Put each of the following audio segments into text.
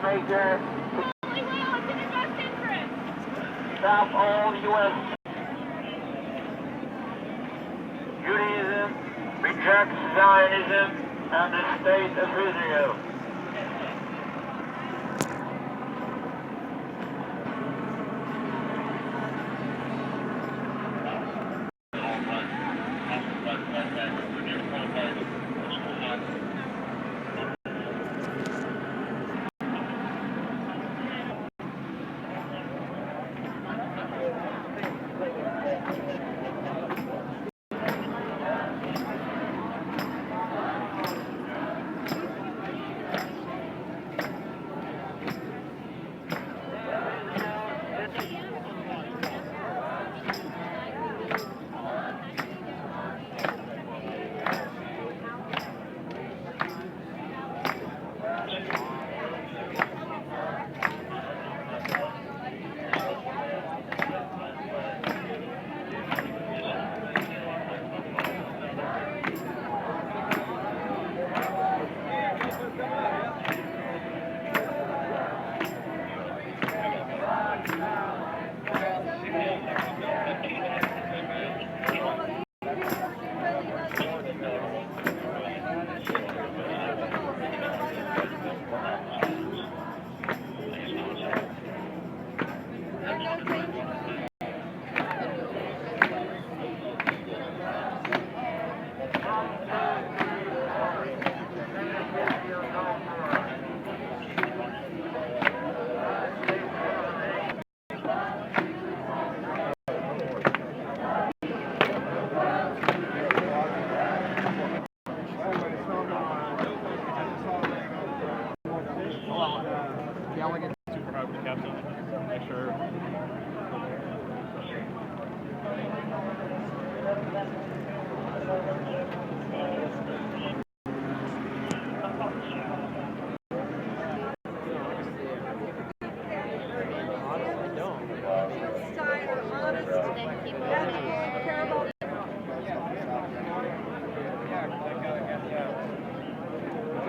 maker. Stop all U.S. Judaism, rejects Zionism and the state of Israel.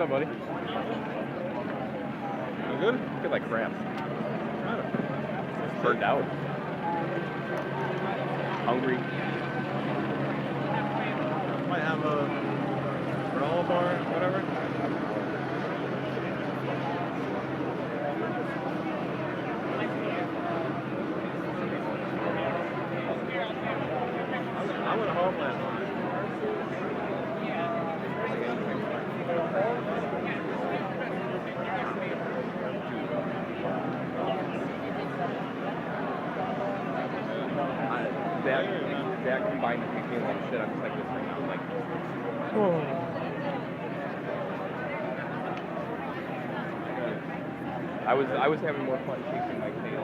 What's up, buddy? You good? I feel like crap. Burned out. Hungry. Might have a granola bar, whatever. I went home last night. That combined with me feeling like shit, I'm just like this right now. Like, I was having more fun chasing my tail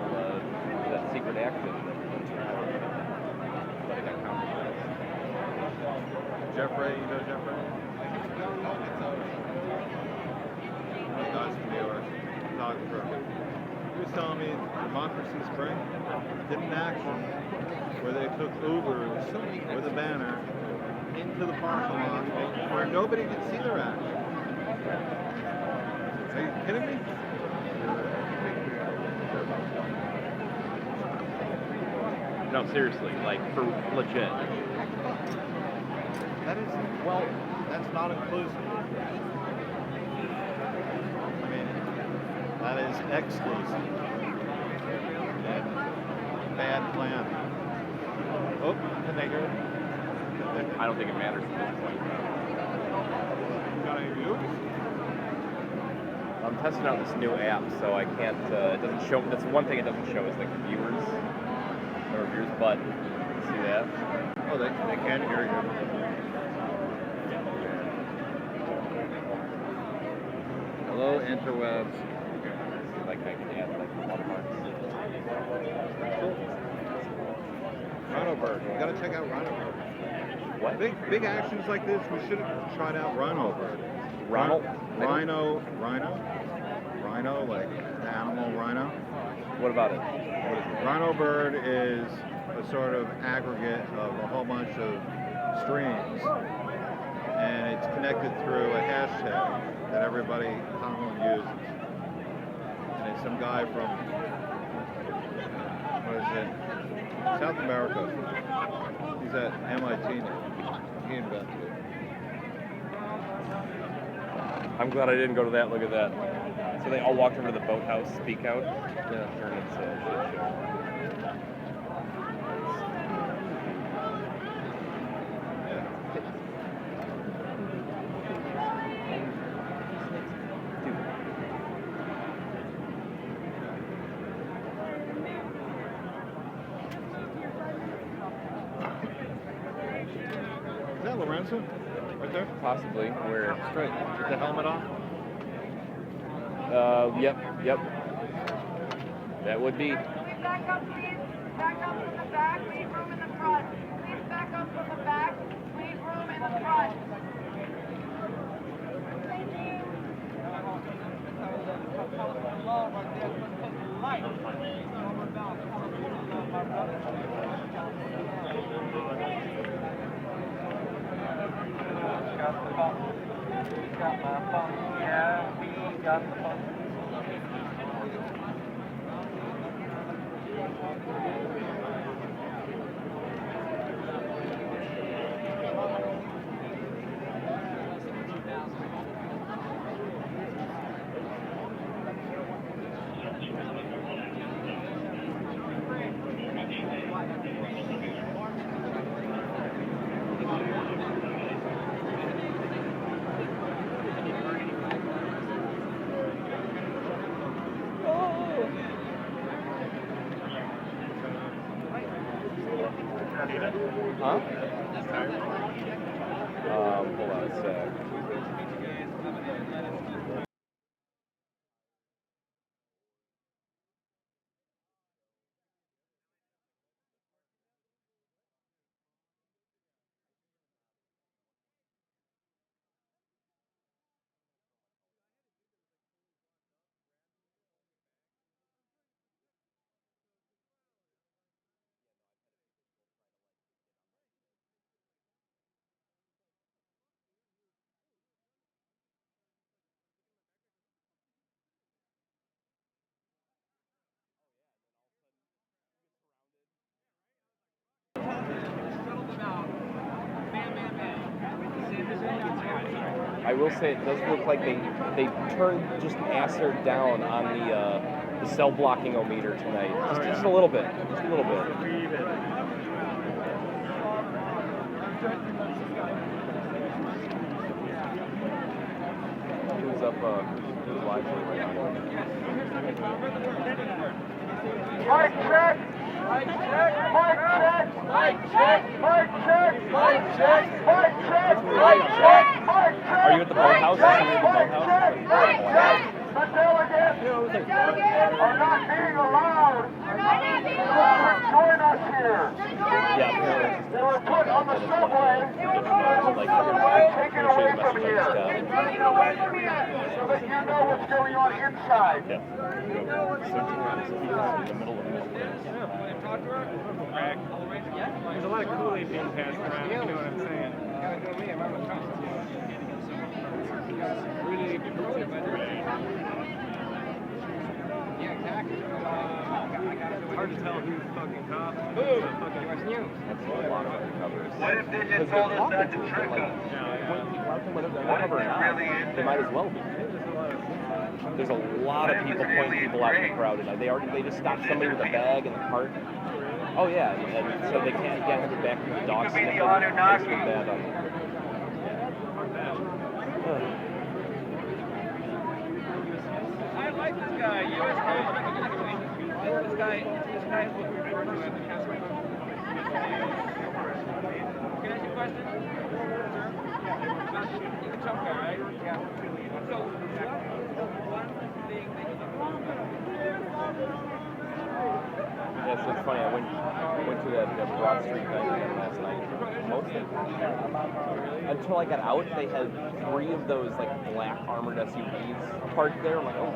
that secret action but I got compromised. Jeffrey, you know Jeffrey? Dodge dealer, photographer. He was telling me Democracy Spring did an action where they took Ubers with a banner into the parking lot where nobody could see their action. Are you kidding me? No, seriously, like, for legit. That is, well, that's not inclusive. I mean, that is exclusive. And bad plan. Oh, can they hear it? I don't think it matters at this point. Got any views? I'm testing out this new app, so I can't, it doesn't show, that's one thing it doesn't show is like the viewers, but, see that? Oh, they can hear you. Hello, interwebs. Like I can add like watermarks. Rhino Bird. You gotta check out Rhino Bird. What? Big actions like this, we should have tried out Rhino Bird. Ronald? Rhino, like the animal rhino. What about it? What is it? Rhino Bird is a sort of aggregate of a whole bunch of streams, and it's connected through a hashtag that everybody commonly uses. some guy from, what is it, South America. He's at MIT now. He invented it. I'm glad I didn't go to that. Look at that. So they all walked over to the boathouse, speak out. Yeah. Turn into a shit show. Is that Lorenzo? Right there? Possibly. Where? Straight. With the helmet on? Yep. That would be. Please back up, please. Back up from the back. Leave room in the front. Please back up from the back. Leave room in the front. Thank you. Got the phone. Got my phone. Yeah, we got the phone. Huh? Hold on a sec. I will say it does look like they turned just astered down on the cell blocking o-meter tonight. Just a little bit. Just a little bit. Who's up who's live right now? Mic check! Mic check! Mic check! Mic check! Mic check! Mic check! Mic check! Mic check! Mic check! Are you at the boathouse? Are you at the boathouse? Mic check! The delegates are not being allowed to join us here. Yeah. They were put on the subway and taken away from here. Taken away from here so that you know what's going on inside. Yeah. In the middle of the There's a lot of Kool-Aid being passed around, you know what I'm saying? Really hard to tell who's fucking cop. That's a lot of undercovers. What if they just told us not to trick us? Whether they're undercover or not, they might as well be. There's a lot of people pointing people out in the crowd tonight. They just stopped somebody with a bag in the cart. Oh yeah, and so they can't get her back to the dog sniffing. Bad on them. I like this guy. This guy is what we refer to as the council. Can I ask you a question? You're the tough guy, right? Yeah. So, one thing that Yeah, so it's funny. I went to that Broad Street thing last night. Until I got out, they had 3 of those like black armored SUVs parked there. I'm like, oh.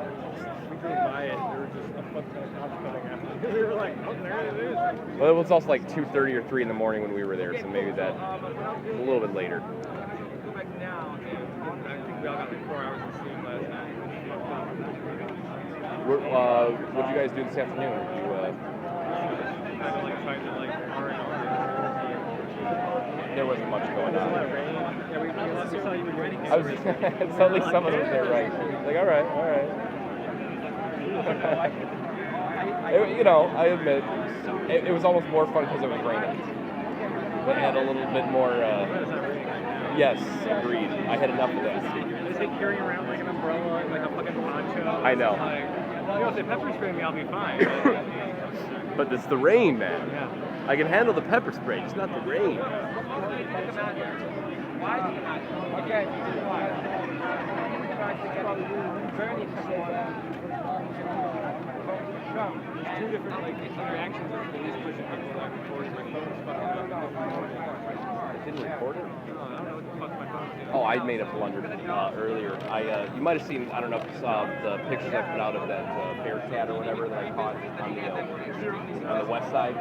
we drove by it, there were just a bunch of cops coming after. We were like, oh, there it is. Well, it was also like 2:30 or 3 in the morning when we were there, so maybe that a little bit later. Go back now, and I think we all got like 4 hours of sleep last night. What did you guys do this afternoon? Kind of like trying to like There wasn't much going on. Yeah, we saw you were raining. I was, so at least some of them was there, right? Like, all right. You know, I admit, it was almost more fun because it was raining. It had a little bit more. Yes, agreed. I had enough of that. Is it carrying around like an umbrella, like a fucking poncho? I know. Like, you know, if they pepper spray me, I'll be fine. But it's the rain, man. Yeah. I can handle the pepper spray, just not the rain. Okay. There's two different like interactions with police pushing people like towards my phone's fucking up. It didn't record it? I don't know what the fuck my phone's doing. Oh, I made a blunder earlier. You might have seen, I don't know if you saw the pictures I put out of that bear cat or whatever that I caught on the west side.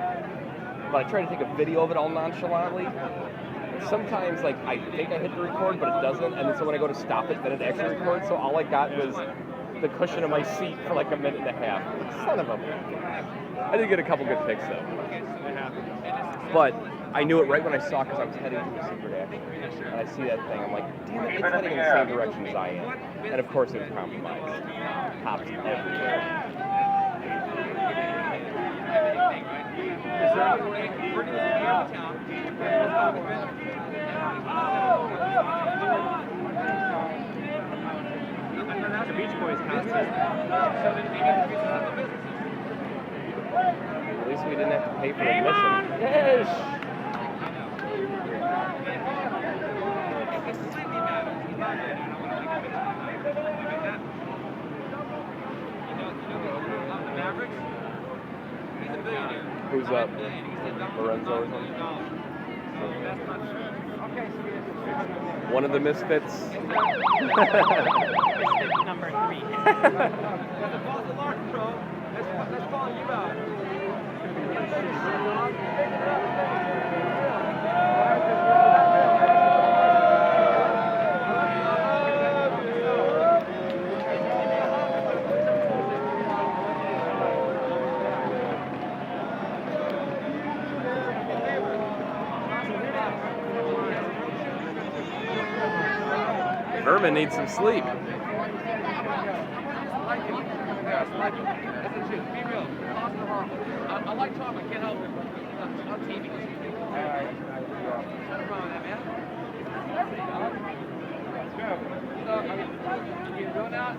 But I tried to take a video of it all nonchalantly. And sometimes, like, I think I hit the record, but it doesn't. And then so when I go to stop it, then it actually records. So all I got was the cushion of my seat for like a minute and a half. Son of a... I did get a couple good pics, though. But I knew it right when I saw it because I was heading to the secret action. And I see that thing, I'm like, damn it, it's heading in the same direction as I am. And of course it was compromised. Cops everywhere. Is there any way we're going to be out of town? The Beach Boys concert. At least we didn't have to pay for admission. Yes! Who's up? Lorenzo or something? One of the misfits. Number 3. Let's call you out. Vermin needs some sleep. Be real. I like Tom. I can't help it. On TV. Nothing wrong with that, man. Let's go. You going out?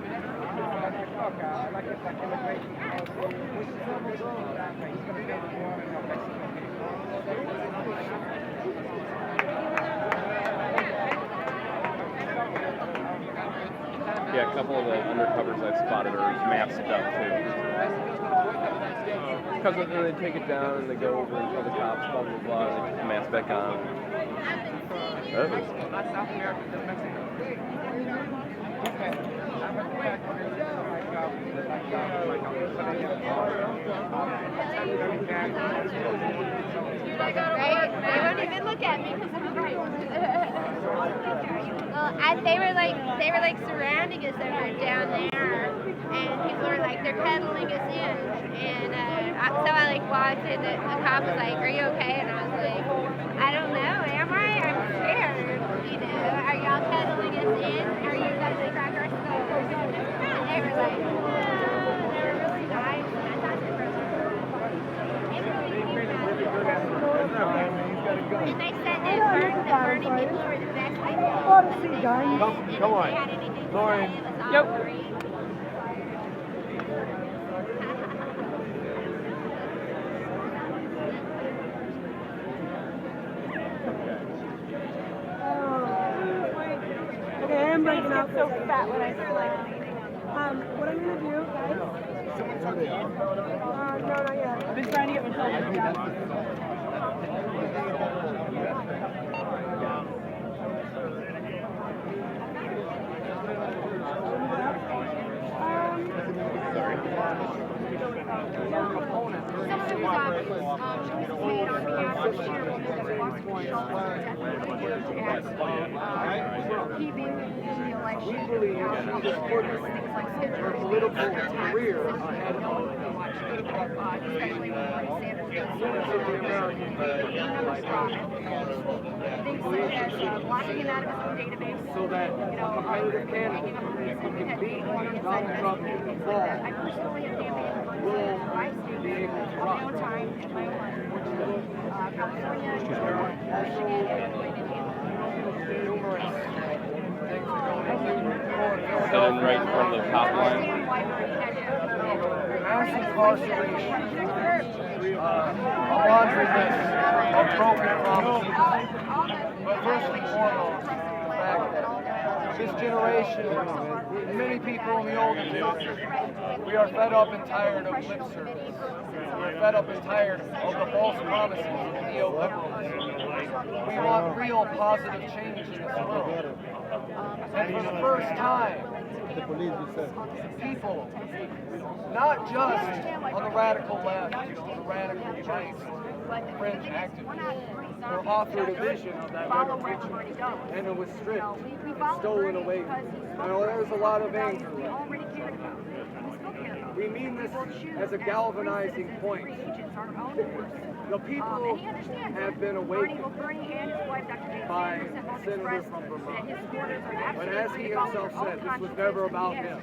Yeah, a couple of the undercovers I've spotted are masked up too. Because then they take it down and they go over and tell the cops, blah blah blah, and they put the mask back on. Oh. Not South America, just Mexico. Okay. Right? They won't even look at me because I'm right. Well, they were like surrounding us over down there, and people were like they're cuddling us in, and so I like walked in. The cop was like, "Are you okay?" And I was like, "I don't know. Am I? I'm scared. You know, are y'all cuddling us in? Are you guys like crack our skulls?" And they were like, "No." They were really nice, and I thought they were really cute. And they said that burning people were the best people. Come on. Lauren. Yep. Okay, I'm breaking out so fat when I feel like what I'm gonna do, guys? No, not yet. I've been trying to get myself. Someone was on, she was paid on behalf keeping the election. We believe she's putting her political career ahead of the election. Especially when Bernie Sanders does Of the American things such as blocking him out of his own database. so that competitive candidates who can beat Donald Trump in the fall I personally am campaigning will for 5 states be able to in my run. own time and my own life. California, Michigan, and Indiana. Numerous things that go into Sitting right from the top line. mass incarceration, a laundry list of broken promises. But first and foremost, the fact that this generation, and many people in the older generation, we are fed up and tired of lip service. We are fed up and tired of the false promises of neoliberalism. We want real positive change in this world. And for the first time, people, not just on the radical left, or the radical right, fringe activists, were offered a vision of that better future, and it was stripped and stolen away. Now there's a lot of anger. We mean this as a galvanizing point. The people have been awakened by Senator from Vermont. But as he himself said, this was never about him.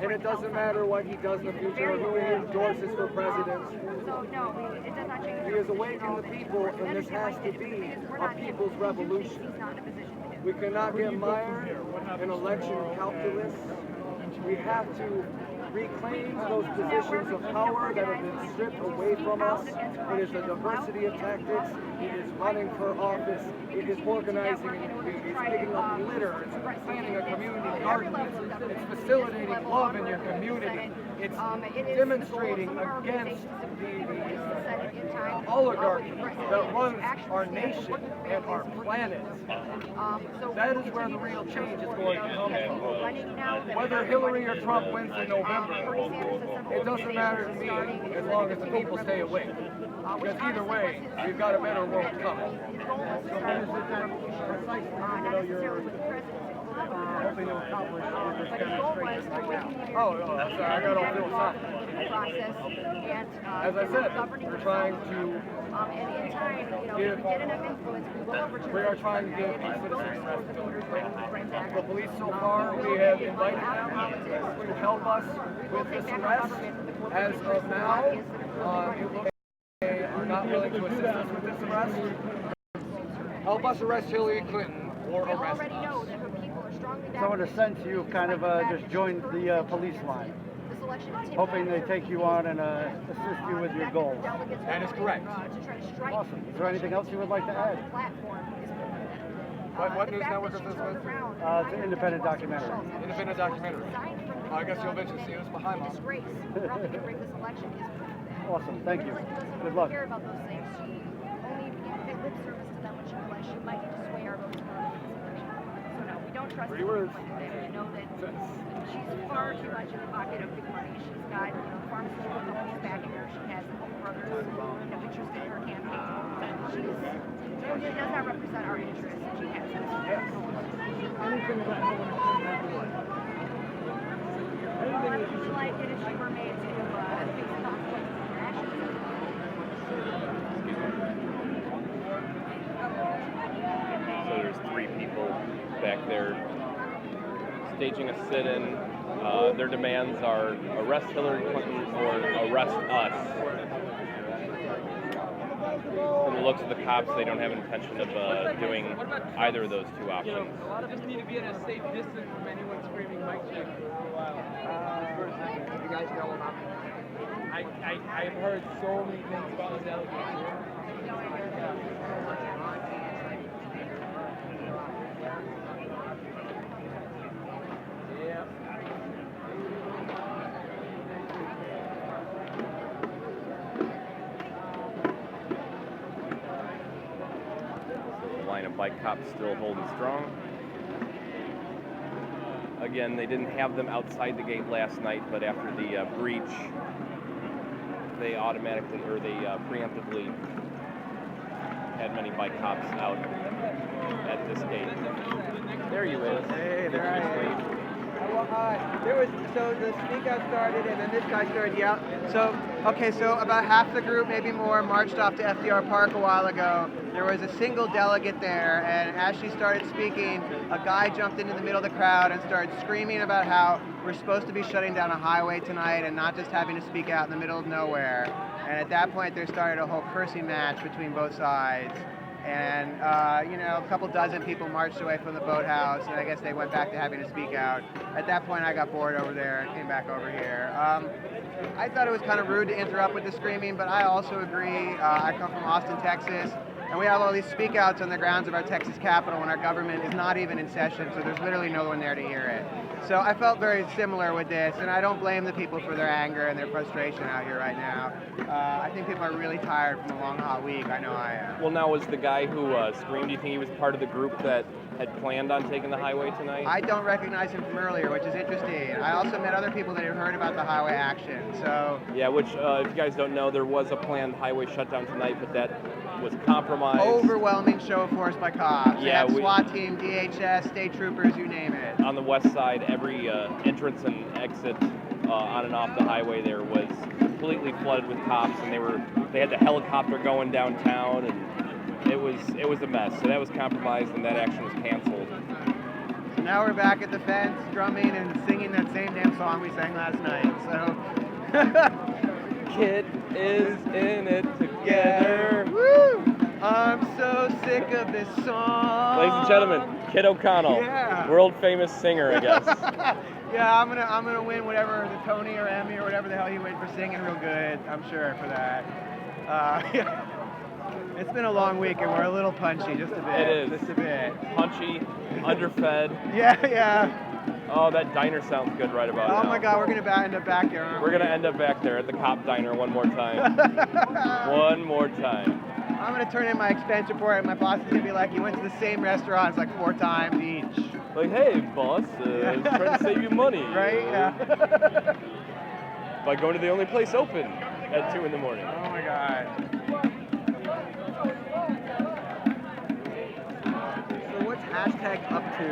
And it doesn't matter what he does in the future or who he endorses for president. He has awakened the people, and this has to be a people's revolution. We cannot get mired in election calculus. We have to reclaim those positions of power that have been stripped away from us. It is a diversity of tactics. It is running for office. It is organizing in communities, picking up litter. It's planning a community garden. It's facilitating love in your community. It's demonstrating against the oligarchy that runs our nation and our planet. That is where the real change is going to come from. Whether Hillary or Trump wins in November, it doesn't matter to me as long as the people stay awake. Because either way, we've got a better world coming. Hoping to accomplish with this demonstration right now. Oh, sorry, I got all philosophical. As I said, we're trying to we are trying to give these citizens arrest. The police so far, we have invited them to help us with this arrest. As of now, it looks like they are not willing to assist us with this arrest. Help us arrest Hillary Clinton or arrest us. So in a sense, you've kind of just joined the police line, hoping they take you on and assist you with your goals. That is correct. Awesome. Is there anything else you would like to add? What news network is this with? It's an independent documentary. Independent documentary. I guess you'll eventually see us behind us. Awesome. Thank you. Good luck. Three words. She's far too much in the pocket of big money. She's got pharmaceutical companies backing her. She has Oak Brothers interested in her campaign. She does not represent our interests. She has Anything about her when it comes down to what? I would like it if she were made to fix the conflict of interactions. So there's 3 people back there staging a sit-in. Their demands are arrest Hillary Clinton or arrest us. From the looks of the cops, they don't have an intention of doing either of those 2 options. A lot of us need to be at a safe distance from anyone screaming mic check for a while. You guys know about it? I've heard so many things about the delegates. Line of bike cops still holding strong. Again, they didn't have them outside the gate last night, but after the breach, they automatically, or they preemptively had many bike cops out at this gate. There you is. Hey, there I Victory am. Street. So the speak out started, and then this guy started yelling. So about half the group, maybe more, marched off to FDR Park a while ago. There was a single delegate there, and as she started speaking, a guy jumped into the middle of the crowd and started screaming about how we're supposed to be shutting down a highway tonight and not just having to speak out in the middle of nowhere. And at that point, there started a whole cursing match between both sides. And, a couple dozen people marched away from the boathouse, and I guess they went back to having to speak out. At that point, I got bored over there and came back over here. I thought it was kind of rude to interrupt with the screaming, but I also agree. I come from Austin, Texas, and we have all these speak outs on the grounds of our Texas Capitol when our government is not even in session, so there's literally no one there to hear it. So I felt very similar with this, and I don't blame the people for their anger and their frustration out here right now. I think people are really tired from a long, hot week. I know I am. Well, now, was the guy who screamed, do you think he was part of the group that had planned on taking the highway tonight? I don't recognize him from earlier, which is interesting. I also met other people that had heard about the highway action, so... Yeah, which, if you guys don't know, there was a planned highway shutdown tonight, but that was compromised. Overwhelming show of force by cops. Yeah, SWAT team, DHS, state troopers, you name it. On the west side, every entrance and exit on and off the highway there was completely flooded with cops, and they had the helicopter going downtown, and it was a mess. So that was compromised, and that action was canceled. So now we're back at the fence, drumming and singing that same damn song we sang last night. So Kid is in it together. Woo! I'm so sick of this song. Ladies and gentlemen, Kid O'Connell, world famous singer, I guess. Yeah, I'm gonna win whatever the Tony or Emmy or whatever the hell you win for singing real good. I'm sure for that. It's been a long week and we're a little punchy, just a bit. It is. Just a bit. Punchy, underfed. Yeah. Oh, that diner sounds good right about now. Oh my God, we're gonna end up back there, aren't we? We're gonna end up back there at the cop diner one more time. One more time. I'm gonna turn in my expense report and my boss is gonna be like, you went to the same restaurants like 4 times each. Like, hey, boss, I was trying to save you money. Right? Yeah. By going to the only place open at 2 in the morning. Oh my God. So what's hashtag up to?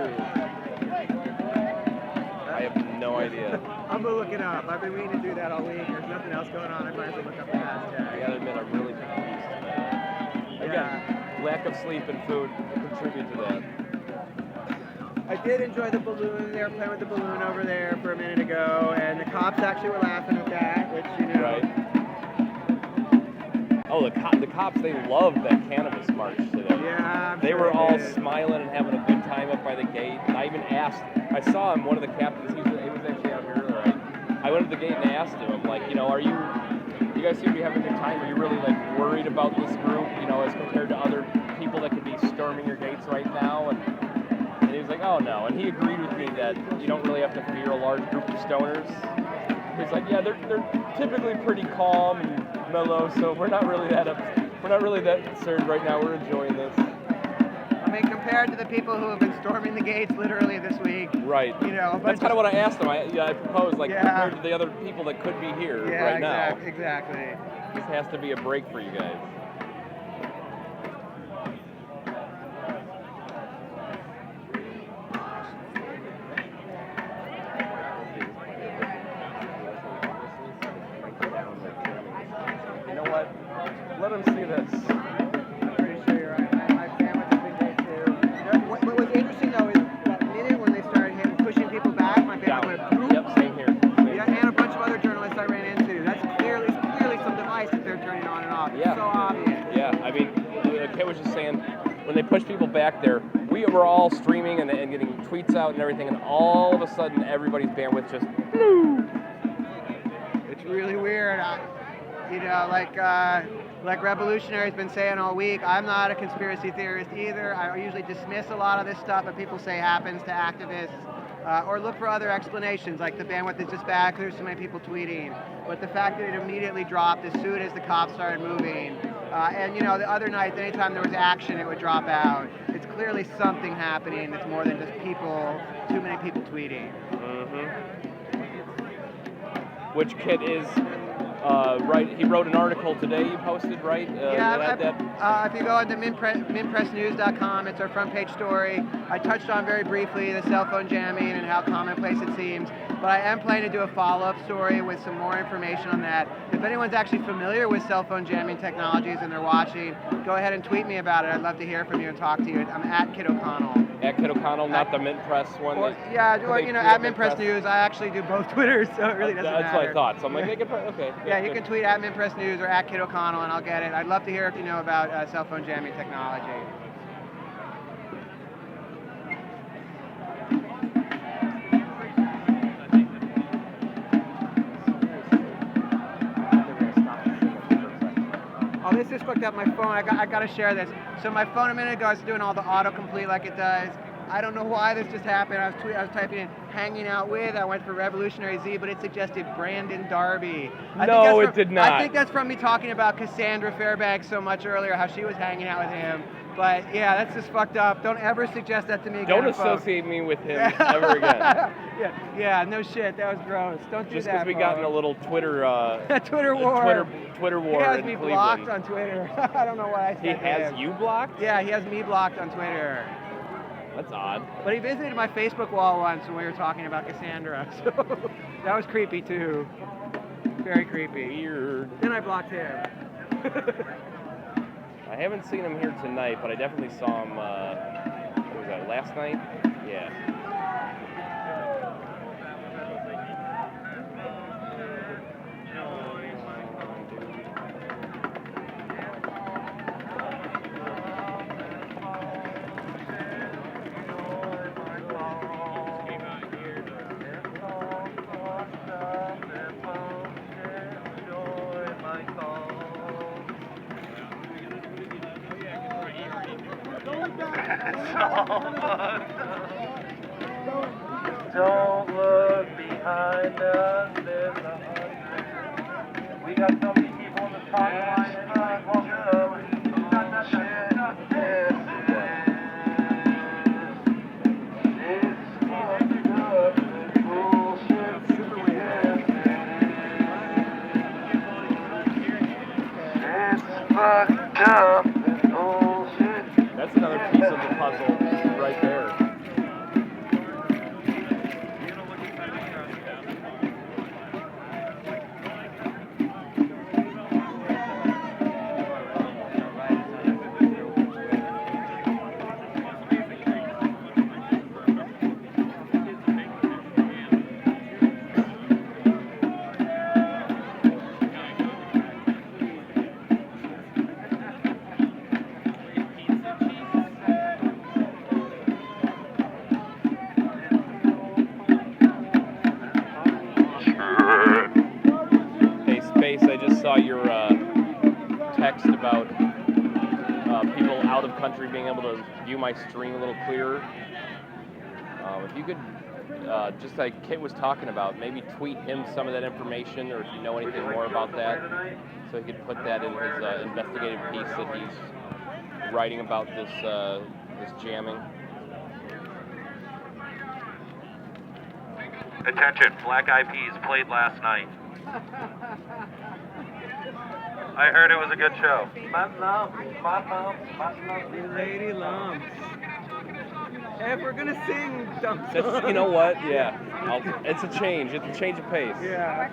I have no idea. I'm gonna look it up. I've been meaning to do that all week. There's nothing else going on. I might as well look up the hashtag. I gotta admit, I'm really confused tonight. Again, lack of sleep and food contribute to that. I did enjoy the balloon. They were playing with the balloon over there for a minute ago, and the cops actually were laughing at that, which, you know. Right. Oh, the cops, they loved that cannabis march today. Yeah, they were all smiling and having a good time up by the gate. And I even asked, I saw him, one of the captains, he was actually out here, right? I went to the gate and asked him, I'm like, you guys seem to be having a good time. Are you really, like, worried about this group, as compared to other people that could be storming your gates right now? And he was like, oh, no. And he agreed with me that you don't really have to fear a large group of stoners. He's like, yeah, they're typically pretty calm and mellow, so we're not really that concerned right now. We're enjoying this. I mean, compared to the people who have been storming the gates literally this week. Right. That's kind of what I asked him. I proposed, compared to the other people that could be here right now. Exactly. This has to be a break for you guys. Let them see this. I'm pretty sure you're right. My sandwich has been great too. What was interesting though is that minute when they started pushing people back, my family went boom. Yep, same here. And a bunch of other journalists I ran into. That's clearly some device that they're turning on and off. Yeah. It's so obvious. Yeah, I mean, the kid was just saying, when they push people back there, we were all streaming and getting tweets out and everything, and all of a sudden everybody's bandwidth just blew. It's really weird. Like Revolutionary's been saying all week, I'm not a conspiracy theorist either. I usually dismiss a lot of this stuff that people say happens to activists, or look for other explanations, like the bandwidth is just bad because there's so many people tweeting. But the fact that it immediately dropped as soon as the cops started moving, and the other night, anytime there was action, it would drop out. It's clearly something happening that's more than just too many people tweeting. Mm-hmm. Which kid is Right, he wrote an article today you posted, right? If you go into mintpressnews.com, it's our front page story. I touched on very briefly the cell phone jamming and how commonplace it seems, but I am planning to do a follow-up story with some more information on that. If anyone's actually familiar with cell phone jamming technologies and they're watching, go ahead and tweet me about it. I'd love to hear from you and talk to you. I'm at Kid O'Connell. At Kid O'Connell, not the Mint Press one? At Mint Press News. I actually do both Twitters, so it really doesn't matter. That's what I thought. So I'm like, okay. Yeah, you can tweet at Mint Press News or at Kid O'Connell, and I'll get it. I'd love to hear if you know about cell phone jamming technology. Oh, this is fucked up. My phone. I got to share this. So my phone a minute ago, I was doing all the autocomplete like it does. I don't know why this just happened. I was typing in "hanging out with." I went for Revolutionary Z, but it suggested Brandon Darby. It did not. I think that's from me talking about Cassandra Fairbanks so much earlier, how she was hanging out with him. But yeah, that's just fucked up. Don't ever suggest that to me again. Don't associate me with him ever again. Yeah, no shit. That was gross. Don't do that. Just because we got in a little Twitter Twitter war. Twitter war. He has in me Cleveland. blocked on Twitter. I don't know what I said. He has you blocked? Yeah, he has me blocked on Twitter. That's odd. But he visited my Facebook wall once when we were talking about Cassandra, so that was creepy too. Very creepy. Weird. Then I blocked him. I haven't seen him here tonight, but I definitely saw him, what was that, last night? Yeah. Don't look behind us, there's a hundred. We got so many people in the top line and I'm fucked up. That's another piece of the puzzle right there. I just saw your text about people out of country being able to view my stream a little clearer. If you could, just like Kit was talking about, maybe tweet him some of that information, or if you know anything more about that, so he could put that in his investigative piece that he's writing about this jamming. Attention, Black Eyed Peas played last night. I heard it was a good show. Lady lumps. Hey, if we're gonna sing dumb songs. You know what? Yeah. It's a change. It's a change of pace. Yeah.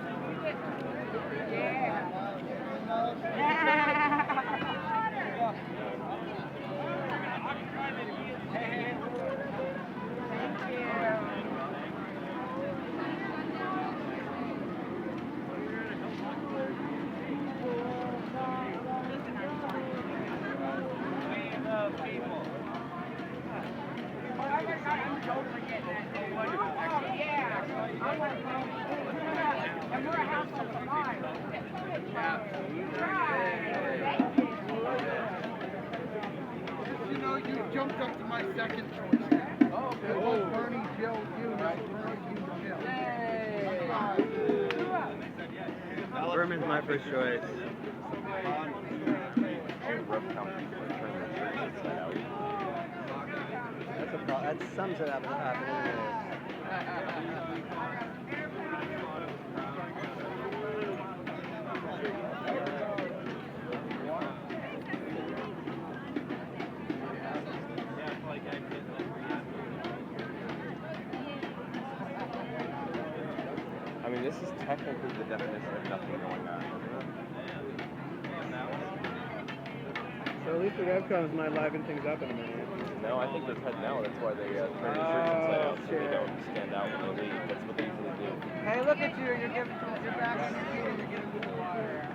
You know, you jumped up to my second choice. Oh, okay. It was Bernie, Jill, you, Jill. Berman's my first choice. That sums it up. is the definition of nothing going on. So at least the webcoms might liven things up in a minute. No, I think they're heading out. That's why they turn their shirts inside out so they don't stand out when they leave. That's what they usually do. Hey, look at you. You're back on your feet and you're giving me the water.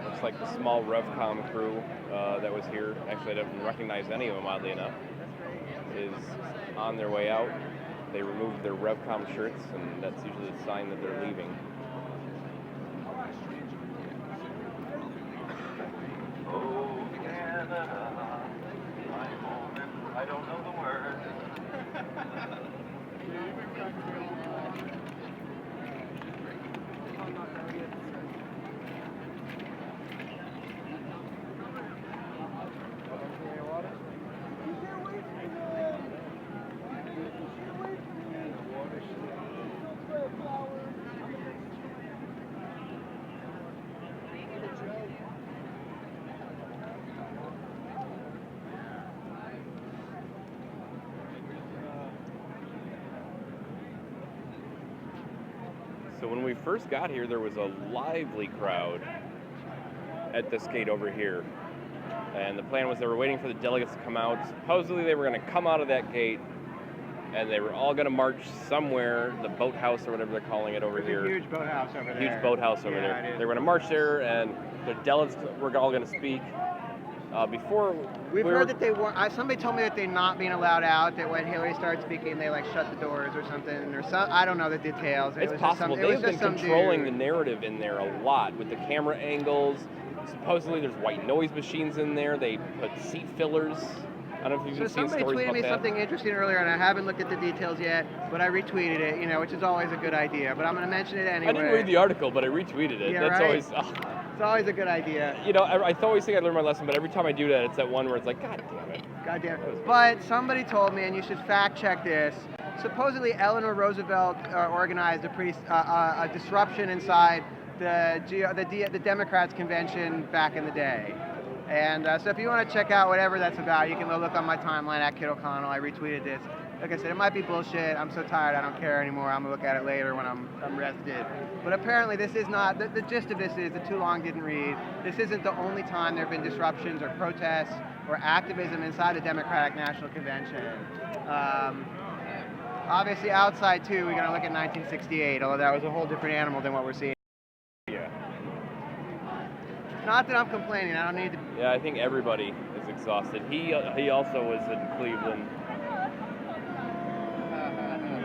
Looks like the small RevCom crew that was here, actually I didn't recognize any of them oddly enough, is on their way out. They removed their RevCom shirts and that's usually a sign that they're leaving. Oh, Canada, my home, I don't know the words. So when we first got here, there was a lively crowd at this gate over here. And the plan was they were waiting for the delegates to come out. Supposedly they were going to come out of that gate and they were all going to march somewhere, the boathouse or whatever they're calling it over here. Huge boathouse over there. Huge boathouse over there. They were going to march there and the delegates were all going to speak. We've heard that they were. Somebody told me that they're not being allowed out. That when Hillary started speaking, they like shut the doors or something, or some. I don't know the details. It's possible. They've been controlling the narrative in there a lot with the camera angles. Supposedly, there's white noise machines in there. They put seat fillers. I don't know if you've seen stories about that. Somebody tweeted me something interesting earlier, and I haven't looked at the details yet, but I retweeted it. You know, which is always a good idea. But I'm going to mention it anyway. I didn't read the article, but I retweeted it. Yeah, That's right? always. It's always a good idea. You know, I always think I learned my lesson, but every time I do that, it's that one where it's like, God damn it. God damn it. But somebody told me, and you should fact check this, supposedly Eleanor Roosevelt organized a disruption inside the Democrats convention back in the day. And so if you want to check out whatever that's about, you can go look on my timeline at Kid O'Connell. I retweeted this. Like I said, it might be bullshit. I'm so tired, I don't care anymore. I'm going to look at it later when I'm rested. But apparently this is not, the gist of this is, the too long didn't read, this isn't the only time there have been disruptions or protests or activism inside the Democratic National Convention. Obviously outside too, we're going to look at 1968, although that was a whole different animal than what we're seeing. Yeah. Not that I'm complaining, I don't need to. Yeah, I think everybody is exhausted. He also was in Cleveland.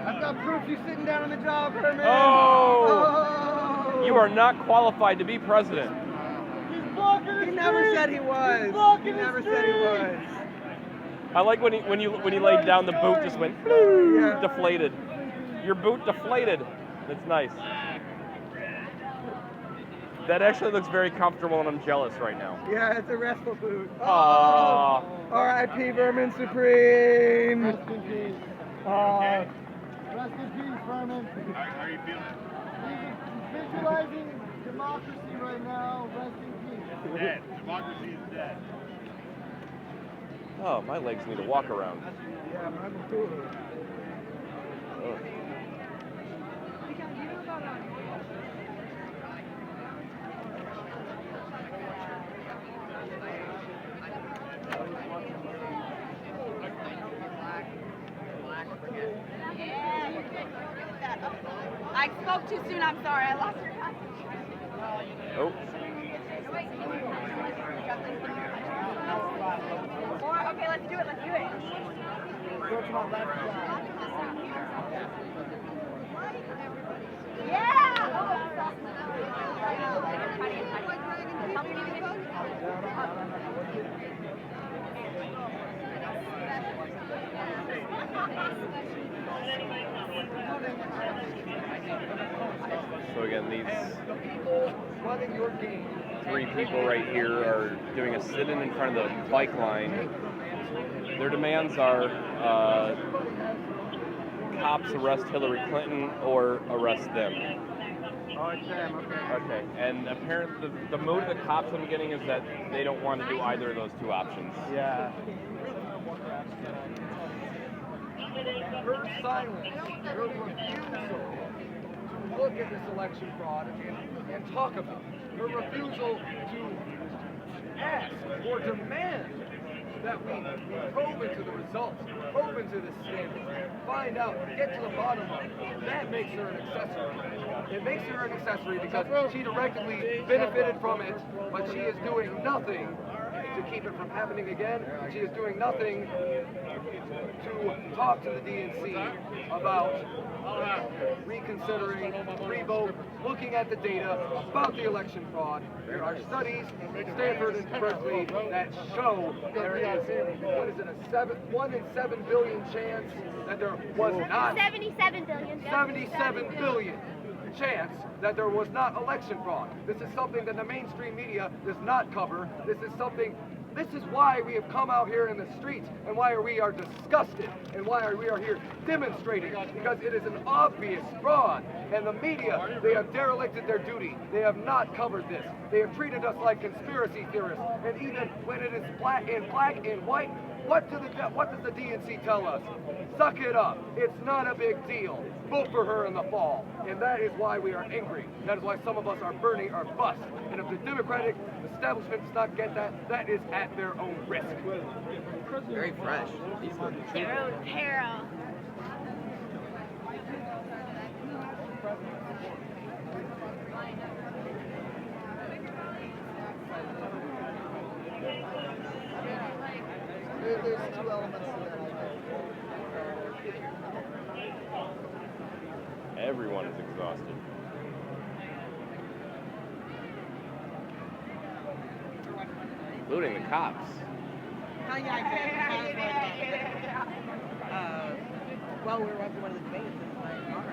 I've got proof you sitting down on the job, Herman. Oh! You are not qualified to be president. He never said he was. He never said he was. I like when he laid down, the boot just went deflated. Your boot deflated. That's nice. That actually looks very comfortable, and I'm jealous right now. Yeah, it's a restful boot. Aww. R.I.P. Vermin Supreme. Rest in peace. Rest in peace, Vermin. How are you feeling? He's visualizing democracy right now. Rest in peace. Dead. Democracy is dead. Oh, my legs need to walk around. Yeah, mine too. Oh. I spoke too soon, I'm sorry, I lost your contact. Oh. Okay, let's do it, let's do it. So again, these three people right here are doing a sit-in in front of the bike line. Their demands are cops arrest Hillary Clinton or arrest them. Oh, it's them, okay. Okay, and apparently the mood of the cops I'm getting is that they don't want to do either of those two options. Yeah. her silence, her refusal to look at this election fraud and talk about it, her refusal to ask or demand that we probe into the results, probe into this scandal, find out, get to the bottom of it. That makes her an accessory. It makes her an accessory because she directly benefited from it, but she is doing nothing to keep it from happening again. She is doing nothing to talk to the DNC about reconsidering, revote, looking at the data about the election fraud. There are studies in Stanford and Berkeley that show there is, what is it, a 1 in 7 billion chance that there was not 77 billion. 77 billion chance that there was not election fraud. This is something that the mainstream media does not cover. This is why we have come out here in the streets and why we are disgusted and why we are here demonstrating, because it is an obvious fraud. And the media, they have derelicted their duty. They have not covered this. They have treated us like conspiracy theorists. And even when it is black and white, what does the DNC tell us? Suck it up. It's not a big deal. Vote for her in the fall. And that is why we are angry. That is why some of us are burning our bus. And if the Democratic establishment does not get that, that is at their own risk. Very fresh. Their own peril. There's two elements to that, I think. Everyone is exhausted. Including the cops. Oh, yeah, I did. Well, we were watching one of the debates in my car.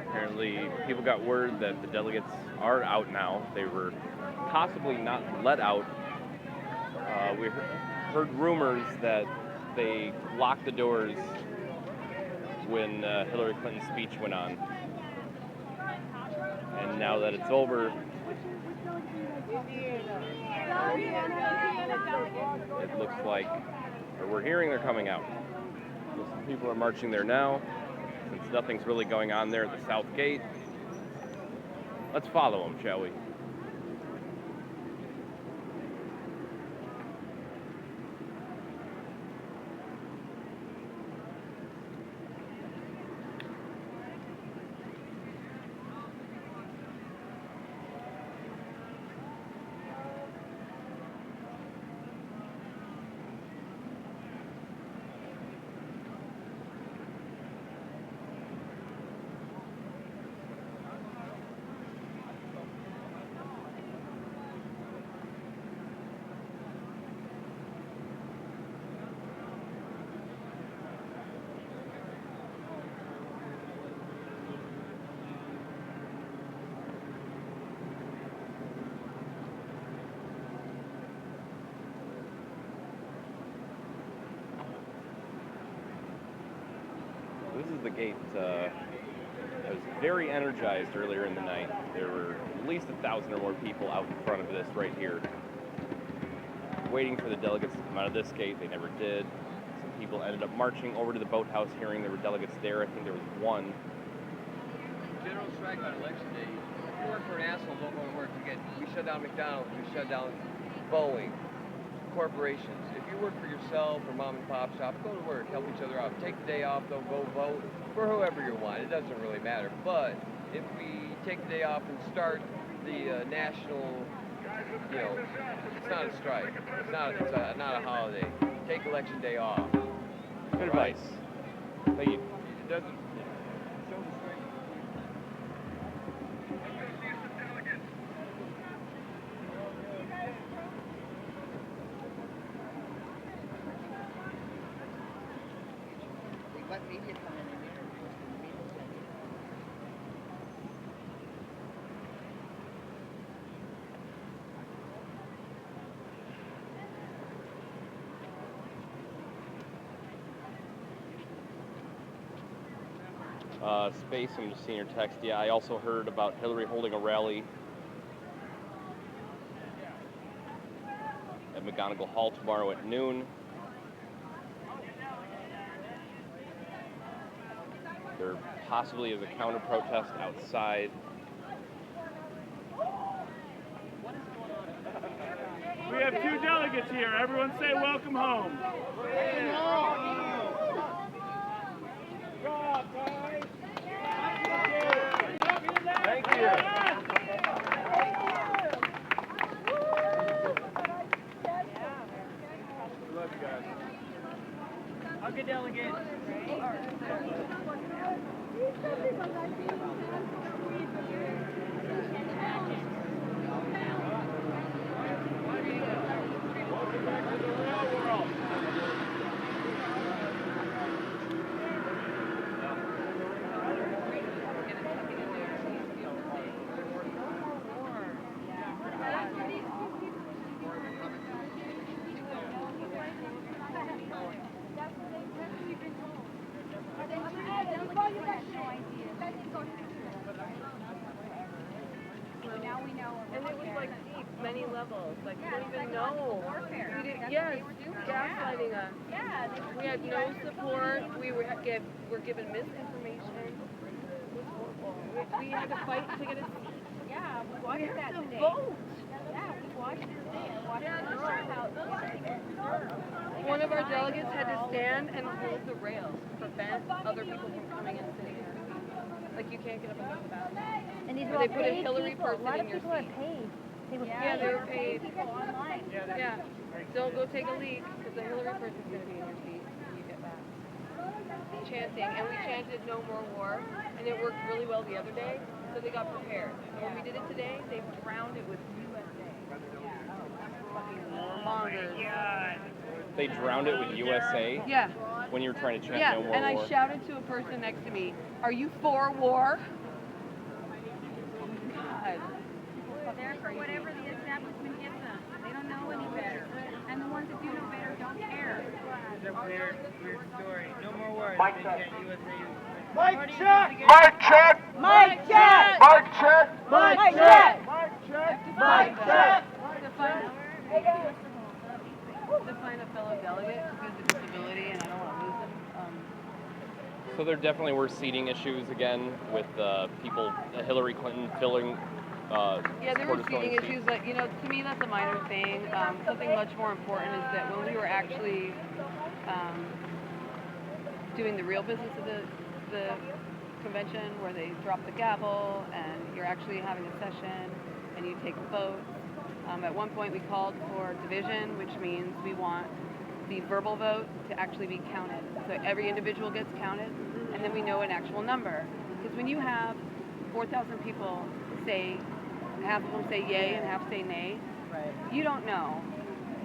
Apparently, people got word that the delegates are out now. They were possibly not let out. We heard rumors that they locked the doors when Hillary Clinton's speech went on. And now that it's over, it looks like, or we're hearing they're coming out. So some people are marching there now, since nothing's really going on there at the South Gate. Let's follow them, shall we? This is the gate. I was very energized earlier in the night. There were at least 1,000 or more people out in front of this right here, waiting for the delegates to come out of this gate. They never did. Some people ended up marching over to the boathouse, hearing there were delegates there. I think there was one. strike on election day, you work for an asshole, don't go to work. We shut down McDonald's, we shut down Boeing, corporations. If you work for yourself or mom and pop shop, go to work, help each other out. Take the day off, don't go vote for whoever you want. It doesn't really matter. But if we take the day off and start the national, it's not a strike. It's not a holiday. Take election day off. Good advice. Thank you. It doesn't. Let media come in here. Space, I'm just seeing your text. Yeah, I also heard about Hillary holding a rally at McGonigal Hall tomorrow at noon. There possibly is a counter-protest outside. We have 2 delegates here. Everyone say welcome home. Welcome home. Good job, guys. Thank you. Love you guys. Hug a delegate. Welcome back to the real world. And it was like deep, many levels. Like we don't even know. Yes, gaslighting us. We had no support. We were given misinformation. It was horrible. We had to fight to get a seat. Yeah, we watched that today. Vote. Yeah, we watched it today. I watched it. One of our delegates had to stand and hold the rails to prevent other people from coming and sitting in their seats. Like you can't get up and go to the bathroom. And these Or are they all put a paid Hillary people. person A lot in of your people are seat. paid. They were Yeah, they were paid. people online. Yeah. Don't go take a leak because the Hillary person's going to be in your seat when you get back. Chanting, and we chanted no more war, and it worked really well the other day, so they got prepared. And when we did it today, they drowned it with USA. Fucking warmongers. They drowned it with USA? Yeah. When you were trying to chant Yeah, no more and war? I shouted to a person next to me, "Are you for war?" God. They're for whatever the establishment gives them. They don't know any better. And the ones that do know better don't care. It's a weird story. No more words. Mic They check. chant USA. Mic check! Mic check! Mic check! Mic check! Mic Mic check! check! Mic check! To find a fellow delegate who has a disability, and I don't want to lose them. So there definitely were seating issues again with people, Hillary Clinton filling. Yeah, there were supporters filling seating seats. issues, but to me that's a minor thing. Something much more important is that when we were actually doing the real business of the convention, where they drop the gavel and you're actually having a session and you take votes. At one point we called for division, which means we want the verbal vote to actually be counted. So every individual gets counted, and then we know an actual number. Because when you have 4,000 people say, half of them say yay and half say nay, you don't know.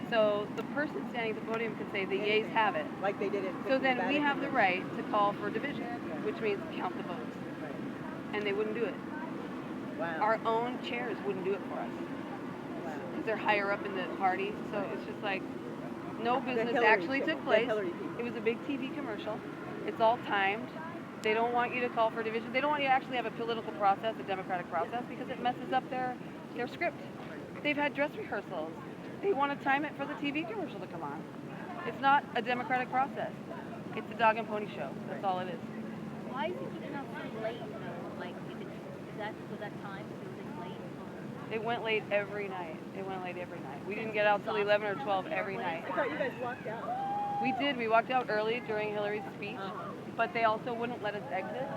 So the person standing at the podium can say the yays have it. Like they did it. So then we have the right to call for division, which means count the votes. And they wouldn't do it. Wow. Our own chairs wouldn't do it for us. Because they're higher up in the party. So it's just like, no business actually took place. It was a big TV commercial. It's all timed. They don't want you to call for division. They don't want you to actually have a political process, a democratic process, because it messes up their script. They've had dress rehearsals. They want to time it for the TV commercial to come on. It's not a democratic process. It's a dog and pony show. That's all it is. Why is it keeping us so late though? Like if it's Was that time? Was it late? It went late every night. We didn't get out till 11 or 12 every night. I thought you guys walked out. We did. We walked out early during Hillary's speech, but they also wouldn't let us exit.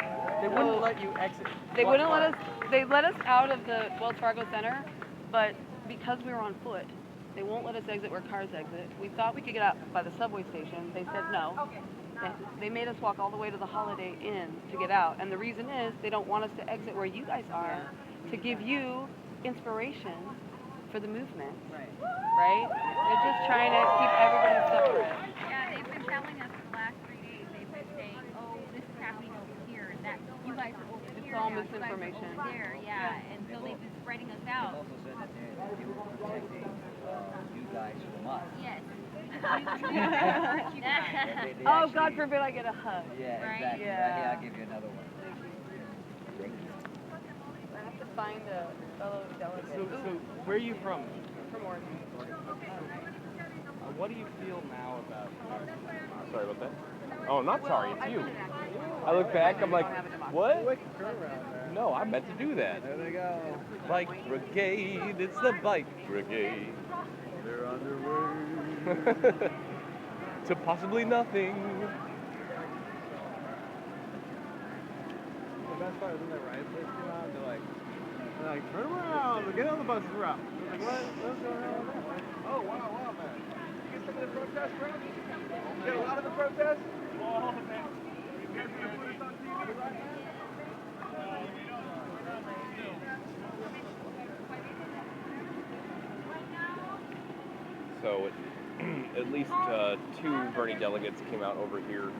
They wouldn't let you exit. They wouldn't let us. They let us out of the Wells Fargo Center, but because we were on foot, they won't let us exit where cars exit. We thought we could get out by the subway station. They said no. They made us walk all the way to the Holiday Inn to get out, and the reason is they don't want us to exit where you guys are to give you inspiration for the movement. Right? They're just trying to keep everybody separate. Yeah, they've been telling us for the last 3 days, they've been saying, oh, this is happening over here, and that you guys are over here. It's all now, you guys are misinformation. over there, yeah, and so they've been spreading us out. Also said that they were protecting you guys from us. Yes. Oh, God forbid I get a hug. Yeah, Right? exactly. Yeah. I'll give you another one. Thank you. I have to find a fellow delegate. So where are you from? From Oregon. What do you feel now about? Sorry about that. Oh, I'm not sorry. It's you. I look back. I'm like, what? No, I meant to do that. There they go. Bike brigade. It's the bike brigade. They're on their way. To possibly nothing. The best part is when the riot police come out, they're like, turn around, get on the buses route. I'm like, what's going on with that? Oh, wow, man. You get some of the protest, bro? You get a lot of the protest? Oh, man. You guys gonna put us on TV, right? So at least 2 Bernie delegates came out over here.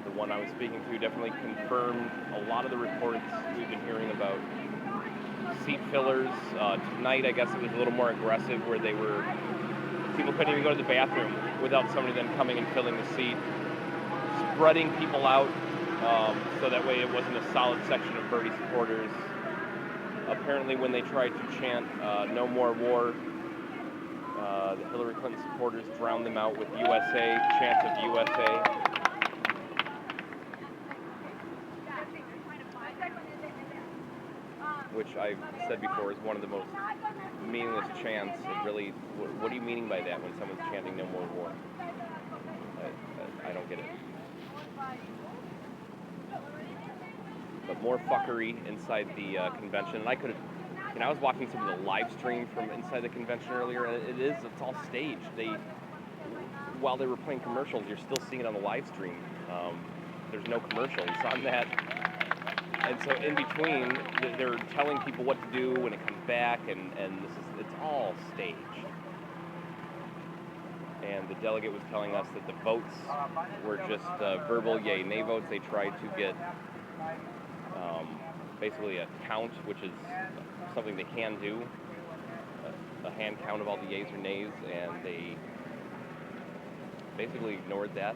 The one I was speaking to definitely confirmed a lot of the reports we've been hearing about seat fillers. Tonight, I guess it was a little more aggressive, where people couldn't even go to the bathroom without somebody then coming and filling the seat, spreading people out so that way it wasn't a solid section of Bernie supporters. Apparently, when they tried to chant "No More War," the Hillary Clinton supporters drowned them out with USA, chants of USA. Which I've said before is one of the most meaningless chants. It really, what are you meaning by that when someone's chanting "No More War"? I don't get it. But more fuckery inside the convention. And I was watching some of the live stream from inside the convention earlier, and it's all staged. While they were playing commercials, you're still seeing it on the live stream. There's no commercials on that. And so in between, they're telling people what to do when it comes back, and it's all staged. And the delegate was telling us that the votes were just verbal yay, nay votes. They tried to get basically a count, which is something they can do, a hand count of all the yays or nays, and they basically ignored that.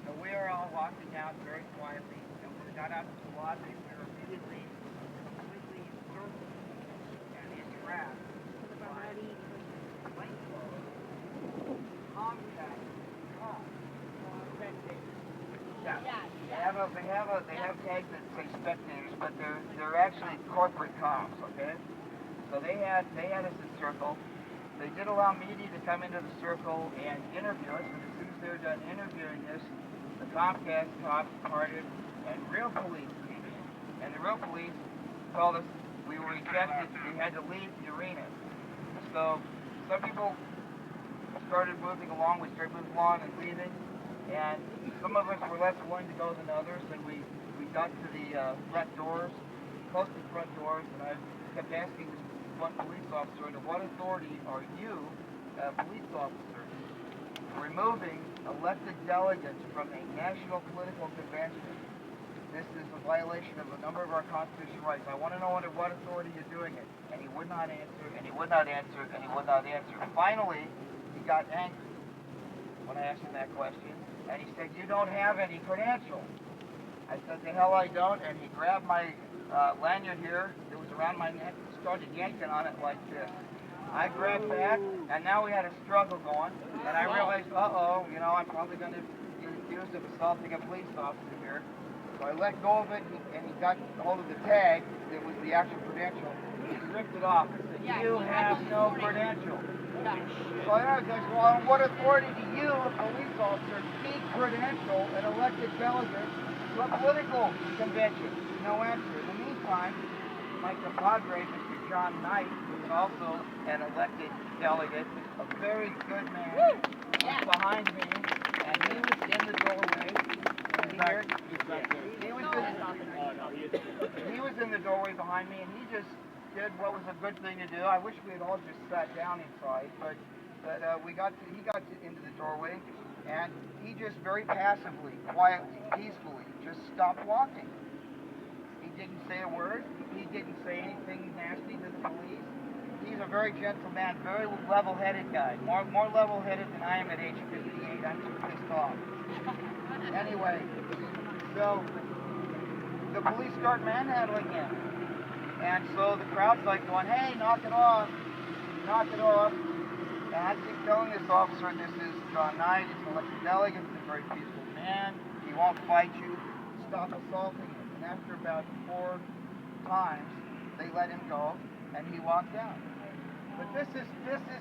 So we are all walking out very quietly, and we got out to the lobby. We were immediately completely encircled and entrapped by plainclothes, compact, spectators. They have tags that say spectators, but they're actually corporate comms. Okay, so they had us encircled. They did allow media to come into the circle and interview us, and as soon as they were done interviewing us, the Comcast cops parted, and real police came in. And the real police told us we were ejected, we had to leave the arena. So some people started moving along, we started moving along and leaving, and some of us were less willing to go than others, and we got to the front doors, close to the front doors, and I kept asking this one police officer, under what authority are you, a police officer, removing elected delegates from a national political convention? This is a violation of a number of our constitutional rights. I want to know under what authority you're doing it. And he would not answer, and he would not answer, and he would not answer. Finally, he got angry when I asked him that question, and he said, you don't have any credentials. I said, the hell I don't, and he grabbed my lanyard here that was around my neck, started yanking on it like this. I grabbed back, and now we had a struggle going, and I realized, uh-oh, you know, I'm probably going to get accused of assaulting a police officer here. So I let go of it, and he got hold of the tag that was the actual credential. He ripped it off and said, you have no credential. So I asked, well, on what authority do you, a police officer, de-credential an elected delegate to a political convention? No answer. In the meantime, my compadre, Mr. John Knight, who is also an elected delegate, a very good man, was behind me, and he was in the doorway. He was in the doorway behind me, and he just did what was a good thing to do. I wish we had all just sat down inside, but he got into the doorway, and he just very passively, quietly, peacefully, just stopped walking. He didn't say a word. He didn't say anything nasty to the police. He's a very gentle man, very level-headed guy. More level-headed than I am at age 58. I'm too pissed off. Anyway, so the police start manhandling him. And so the crowd's like going, hey, knock it off. Knock it off. And I keep telling this officer, this is John Knight, he's an elected delegate, he's a very peaceful man. He won't fight you. Stop assaulting him. And after about 4 times, they let him go, and he walked out. But this is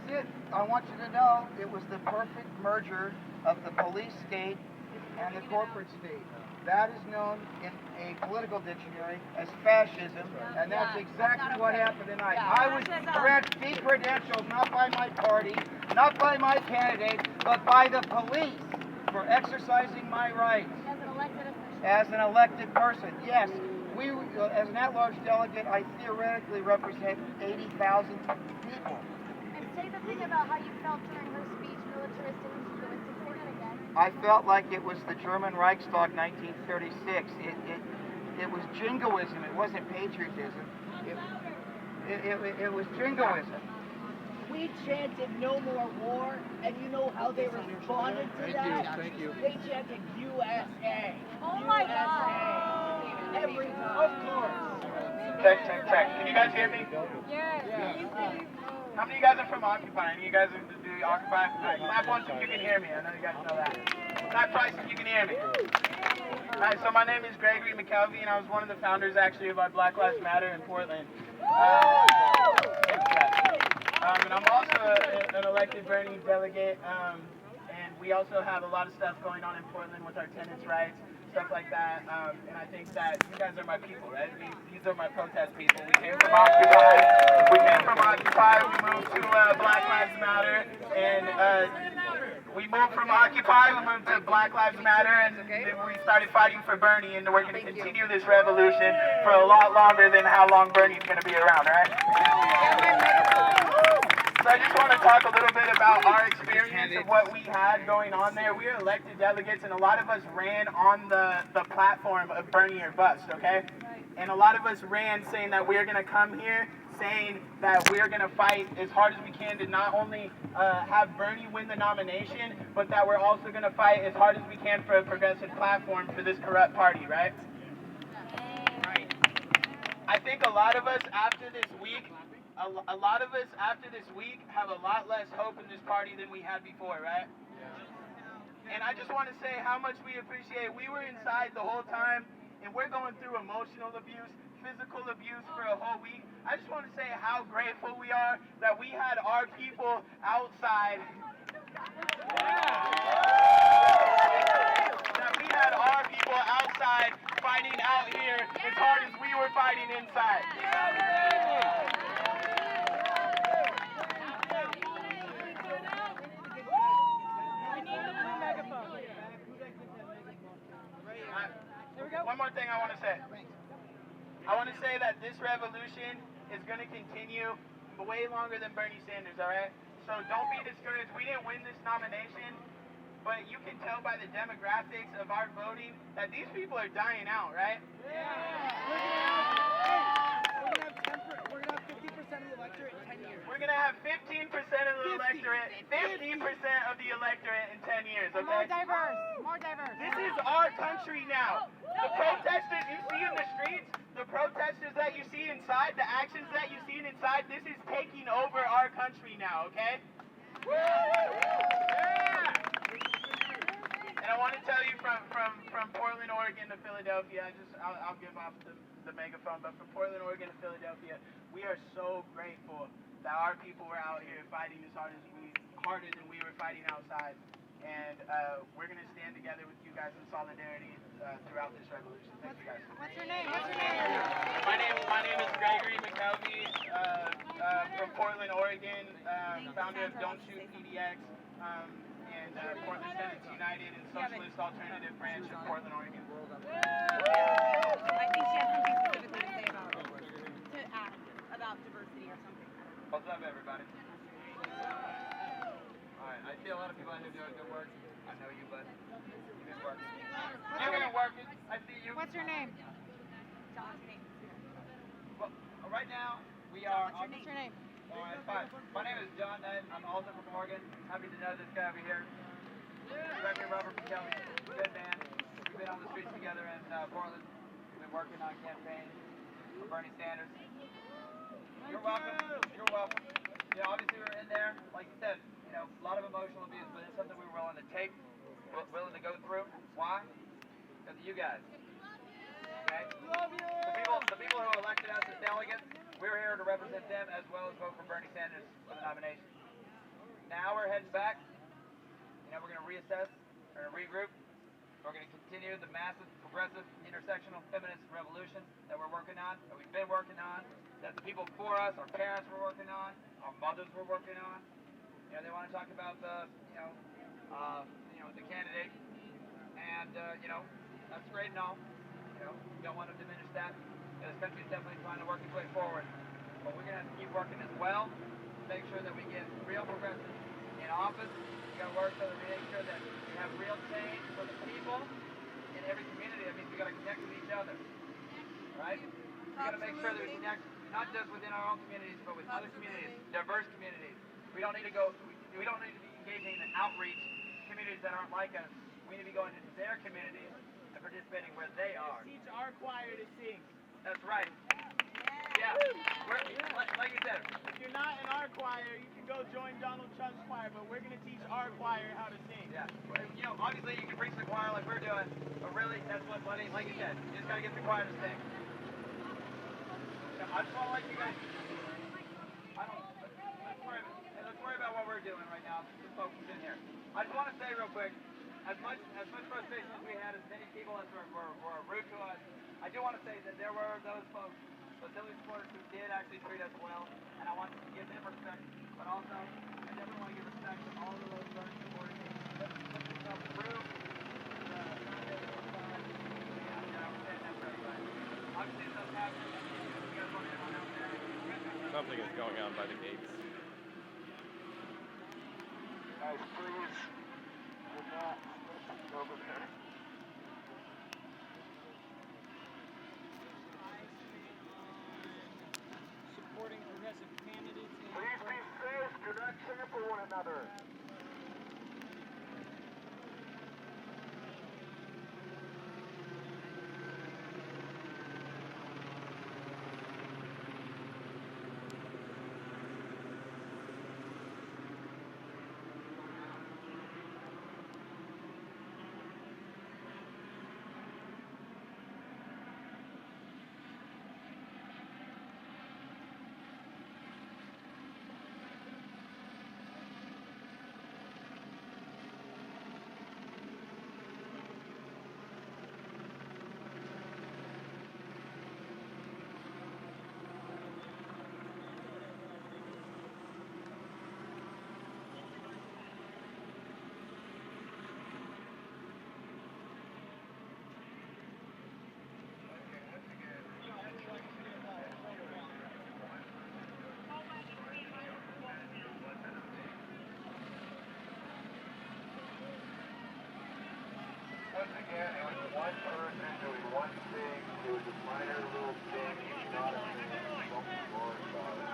it. I want you to know it was the perfect merger of the police state and the corporate state. That is known in a political dictionary as fascism, and that's exactly what happened tonight. I was de-credentialed not by my party, not by my candidate, but by the police for exercising my rights. As an elected person, yes. We, as an at-large delegate, I theoretically represent 80,000 people. And say the thing about how you felt during her speech, militaristic and jingoistic. Say that again. I felt like it was the German Reichstag 1936. It was jingoism. It wasn't patriotism. It was jingoism. We chanted no more war, and you know how they responded to that? Thank you. They chanted USA. Oh my God. Every of course. Check. Can you guys hear me? Yes. How many of you guys are from Occupy? Any of you guys do Occupy? Alright, clap once if you can hear me. I know you guys know that. Clap twice if you can hear me. Alright, so my name is Gregory McKelvey, and I was one of the founders actually of our Black Lives Matter in Portland. And I'm also an elected Bernie delegate, and we also have a lot of stuff going on in Portland with our tenants' rights, stuff like that, and I think that you guys are my people, right? These are my protest people. We came from Occupy, we moved to Black Lives Matter, and we moved from Occupy, we moved to Black Lives Matter, and then we started fighting for Bernie, and we're going to continue this revolution for a lot longer than how long Bernie's going to be around, right? So I just want to talk a little bit about our experience of what we had going on there. We are elected delegates, and a lot of us ran on the platform of Bernie or Bust, okay? And a lot of us ran saying that we're going to come here, saying that we're going to fight as hard as we can to not only have Bernie win the nomination, but that we're also going to fight as hard as we can for a progressive platform for this corrupt party, right? I think a lot of us after this week have a lot less hope in this party than we had before, right? And I just want to say how much we appreciate. We were inside the whole time, and we're going through emotional abuse, physical abuse for a whole week. I just want to say how grateful we are that we had our people outside. That we had our people outside fighting out here as hard as we were fighting inside. One more thing I want to say. I want to say that this revolution is going to continue way longer than Bernie Sanders, all right? So don't be discouraged. We didn't win this nomination, but you can tell by the demographics of our voting that these people are dying out, right? We're gonna have 50% of the electorate in 10 years. We're going to have 15% of the electorate, 15% of the electorate in 10 years, okay? More diverse. This is our country now. The protesters you see in the streets, the protesters that you see inside, the actions that you see inside, this is taking over our country now, okay? Yeah! And I want to tell you from Portland, Oregon to Philadelphia, I'll give off the megaphone, but from Portland, Oregon to Philadelphia, we are so grateful that our people were out here fighting as harder than we were fighting outside. And we're going to stand together with you guys in solidarity throughout this revolution. Thank you guys. What's your name? What's your name? My name is Gregory McKelvey from Portland, Oregon, founder of Don't Shoot PDX, and Portland Tenants United and Socialist Alternative Branch of Portland, Oregon. I think she has something specifically to say about diversity or something. What's up, everybody? Alright, I see a lot of people out here doing good work. I know you, but you good work. You're gonna work it. I see you. What's your name? John's name. Well, right now, we are... What's your name? Alright, fine. My name is John Knight. I'm also from Oregon. Happy to know this guy over here. Gregory Robert McKelvey. Good man. We've been on the streets together in Portland. We've been working on campaigns for Bernie Sanders. You're welcome. You're welcome. You know, obviously we're in there, like you said, you know, a lot of emotional abuse, but it's something we were willing to take, willing to go through. Why? Because of you guys. Okay? Love you! The people who elected us as delegates, we're here to represent them as well as vote for Bernie Sanders for the nomination. Now we're heading back. You know, we're going to reassess, we're going to regroup. We're going to continue the massive, progressive, intersectional feminist revolution that we're working on, that we've been working on, that the people before us, our parents were working on, our mothers were working on. You know, they want to talk about the candidate, and you know, that's great and all. You know, we don't want to diminish that. This country is definitely trying to work its way forward, but we're going to have to keep working as well to make sure that we get real progressives in office. We got to work so that we make sure that we have real change for the people in every community. That means we got to connect with each other, right? We got to make sure that we connect not just within our own communities, but with other communities, diverse communities. We don't need to be engaging in outreach communities that aren't like us. We need to be going into their communities and participating where they are. Teach our choir to sing. That's right. Yeah. Like you said. If you're not in our choir, you can go join Donald Trump's choir, but we're going to teach our choir how to sing. Yeah. You know, obviously you can preach the choir like we're doing, but really that's what, like you said, you just got to get the choir to sing. I just want to let you guys. Let's worry about what we're doing right now. Just focus in here. I just want to say real quick, as much frustration as we had, as many people as were rude to us, I do want to say that there were those folks, those Hillary supporters who did actually treat us well, and I want to give them respect. But also, I definitely want to give respect to all of those Bernie supporters that put themselves through. Obviously, it doesn't happen. Something is going on by the gates. Guys, please do not over there. Supporting progressive candidates. Please be safe. Do not trample one another. Once again, it was one person doing one thing. It was a minor little thing. It's not a thing. Don't worry about it.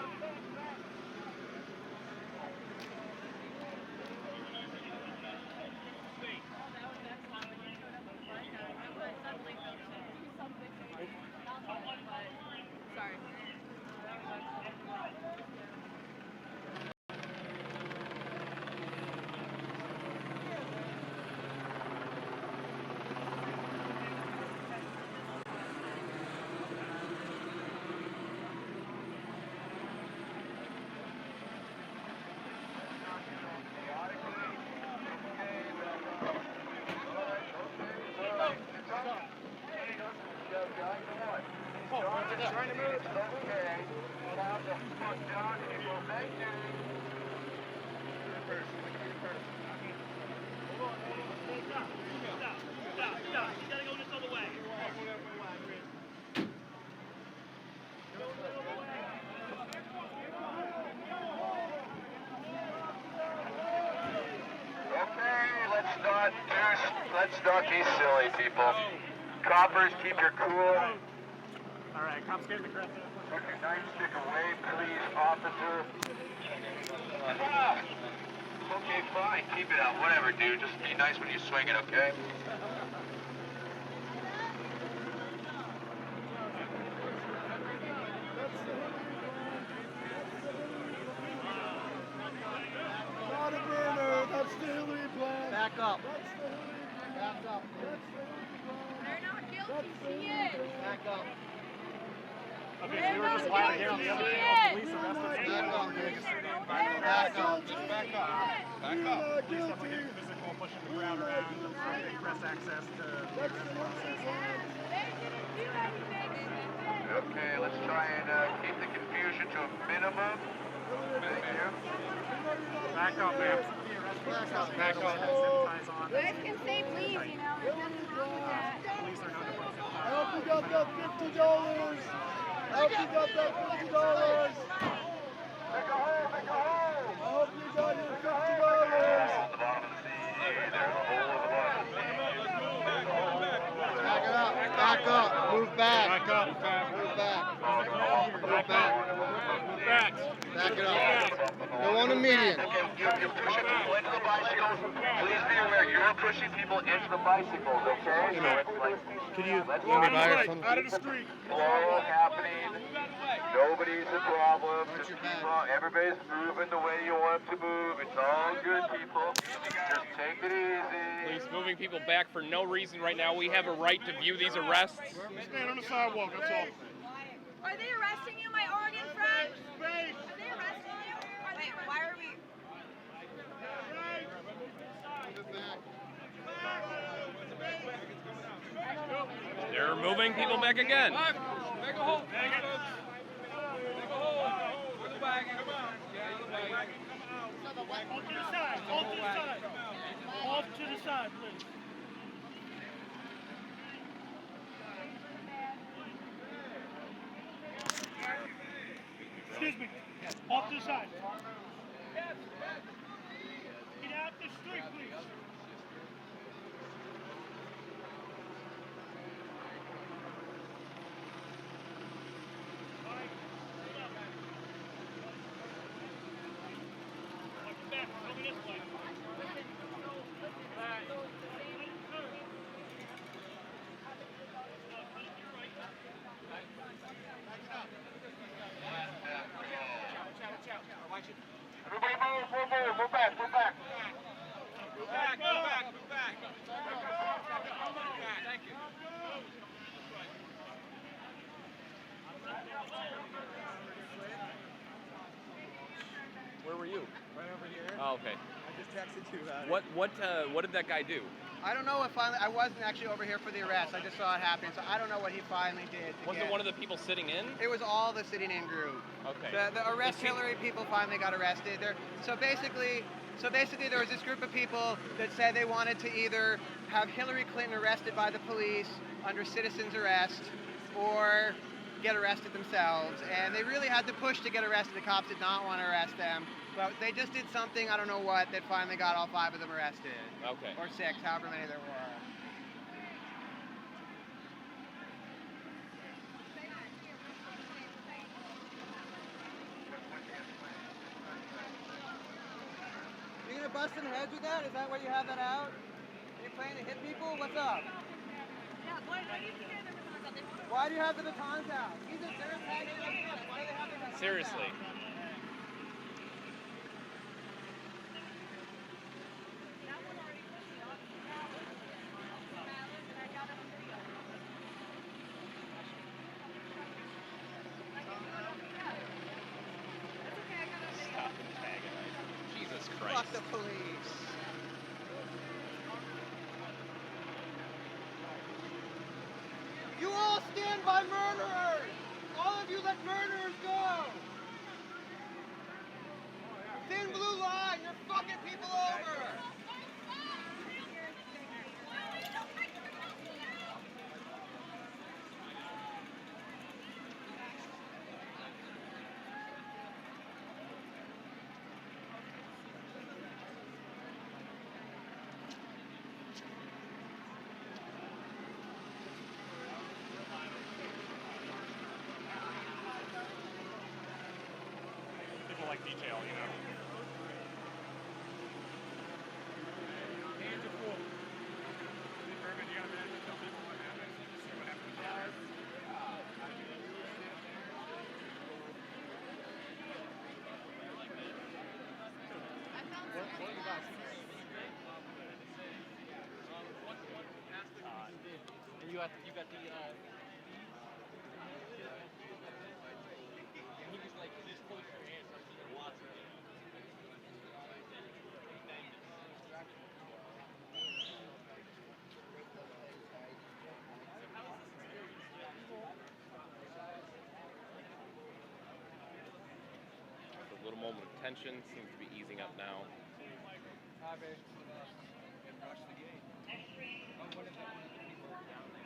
Let's not be silly, people. Coppers, keep your cool. Alright, cops get the crap. Put your nightstick away, please, officer. Okay, fine. Keep it out. Whatever, dude. Just be nice when you swing it, okay? Not a burner. That's the Hillary plan. Back up. Back up. They're not guilty, see it. Back up. Okay, so we were just lying here on the other channel. Police arrested Back up. Just back up. Back up. Police definitely getting physical, pushing the crowd around, trying to press access to the arrest process. Okay, let's try and keep the confusion to a minimum. Thank you. Back up, man. Back up. Guys can say please, you know, there's nothing wrong with that. Police are known to put I hope you got that $50. I hope you got that $50. Make a hole, make a hole. I hope you got your $50. At the bottom of the sea. There's a hole at the bottom of the sea. Back it up. Back up. Move back. Back up. Move back. Move back. Move back. Back it up. Go on the median. Okay, you're pushing people into the bicycles. Please be aware, you're pushing people into the bicycles, okay? So it's like, Could you let buy or something? Out of the street. flow happening. Nobody's a problem. Just keep on. Everybody's moving the way you want to move. It's all good, people. Just take it easy. Police moving people back for no reason right now. We have a right to view these arrests. Stand on the sidewalk, that's all. Are they arresting you, my Oregon friend? Are they arresting you? Wait, why are we? They're moving people back again. Make a hole. Make a hole. Put the bag in. Off to the side. Off to the side. Off to the side, please. Excuse me. Off to the side. Get out the street, please. Everybody move back, move back. Move back, move back, move back. Thank you. Where were you? Right over here. Oh, okay. I just texted you about What did that guy do? I don't know what finally. I wasn't actually over here for the arrest. I just saw it happen, so I don't know what he finally did. Was it one of the people sitting in? It was all the sitting in group. Okay. The arrest Hillary people finally got arrested. So basically, there was this group of people that said they wanted to either have Hillary Clinton arrested by the police under citizen's arrest, or get arrested themselves. And they really had to push to get arrested. The cops did not want to arrest them. But they just did something, I don't know what, that finally got all 5 of them arrested. Okay. Or 6, however many there were. You gonna bust some heads with that? Is that why you have that out? Are you planning to hit people? What's up? Why do you have the batons out? Seriously. Stop antagonizing. Jesus Christ. Fuck the police. You all stand by murderers! All of you let murderers go! get people over. People like detail, you know. Hands are full. Herman, you got a minute to tell people what happened? See what happened with ours? And you got the he was like, just close your hands, so there's lots of it. A little moment of tension seems to be easing up now. Hi, babe. And rush the gate. Oh, what is that one of the people down there?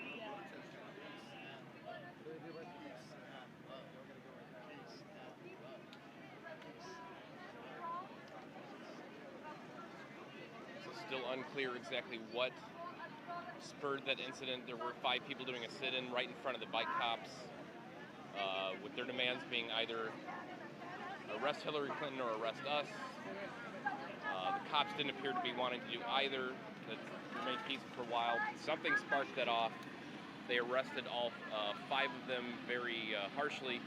So still unclear exactly what spurred that incident. There were 5 people doing a sit-in right in front of the bike cops, with their demands being either arrest Hillary Clinton or arrest us. The cops didn't appear to be wanting to do either. That remained peaceful for a while. Something sparked that off. They arrested all 5 of them very harshly,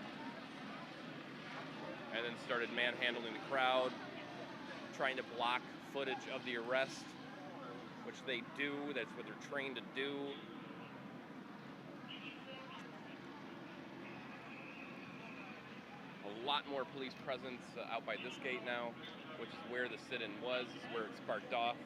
and then started manhandling the crowd, trying to block footage of the arrest, which they do. That's what they're trained to do. A lot more police presence out by this gate now, which is where the sit-in was, is where it sparked off.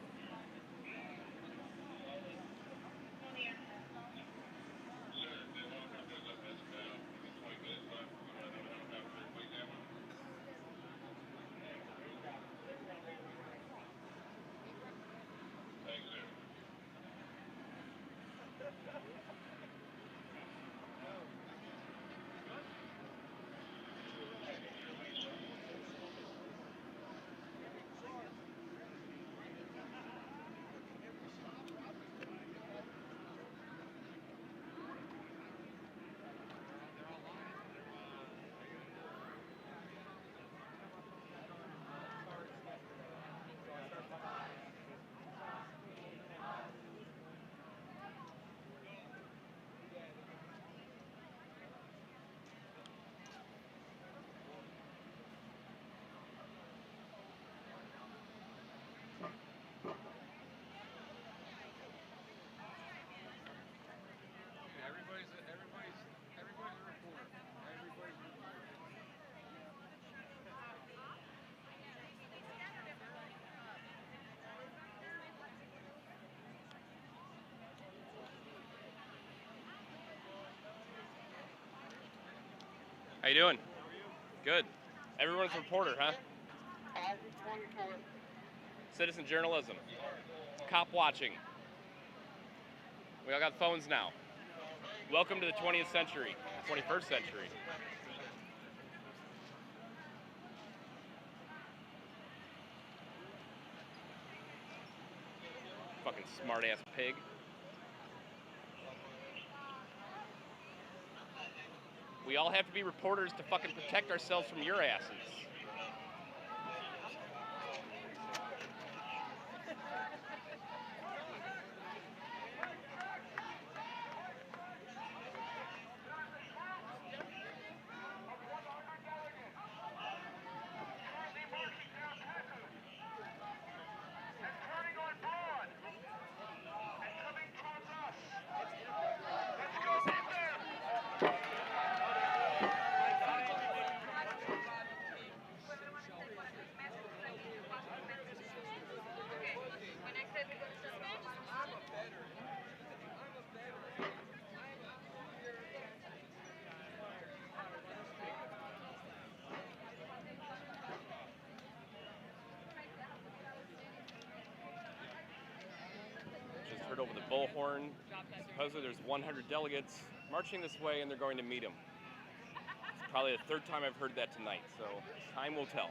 Everybody's a reporter. Everybody's a reporter. How you doing? Good. Everyone's a reporter, huh? Citizen journalism. Cop watching. We all got phones now. Welcome to the 20th century, 21st century. Fucking smart-ass pig. We all have to be reporters to fucking protect ourselves from your asses. heard over the bullhorn. Supposedly there's 100 delegates marching this way, and they're going to meet him. It's probably the third time I've heard that tonight, so time will tell.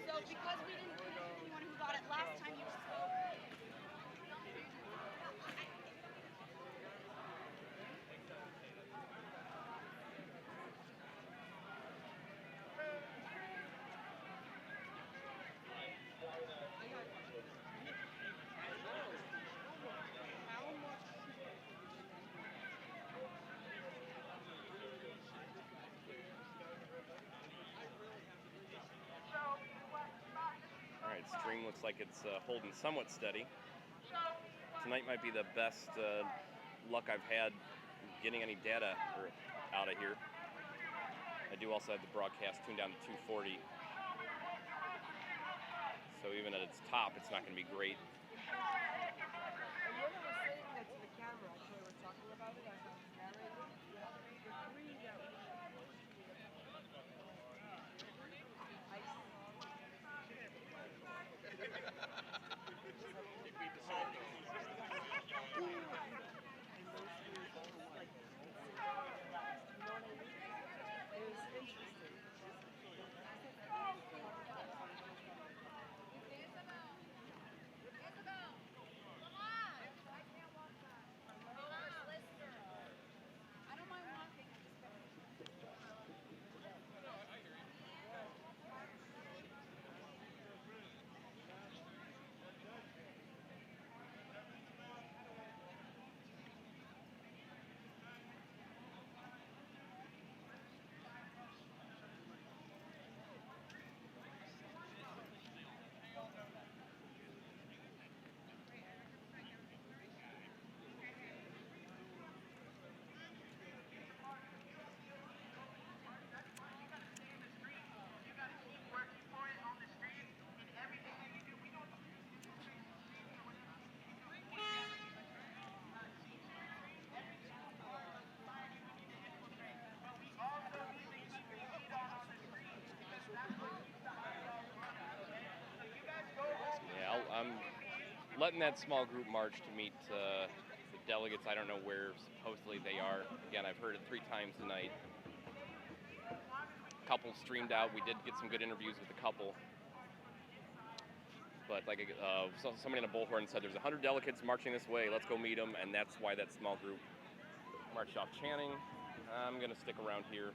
So because we didn't get anyone who got it last time you spoke. All right, stream looks like it's holding somewhat steady. Tonight might be the best luck I've had getting any data out of here. I do also have the broadcast tuned down to 240. So even at its top, it's not going to be great. And when I was saying that to the camera, actually, we're talking about it as I was narrating, the three that we it was interesting. I don't mind walking. Yeah, I'm letting that small group march to meet the delegates. I don't know where supposedly they are. Again, I've heard it 3 times tonight. A couple streamed out. We did get some good interviews with a couple. But like somebody in a bullhorn said, there's 100 delegates marching this way. Let's go meet them. And that's why that small group marched off Channing. I'm going to stick around here.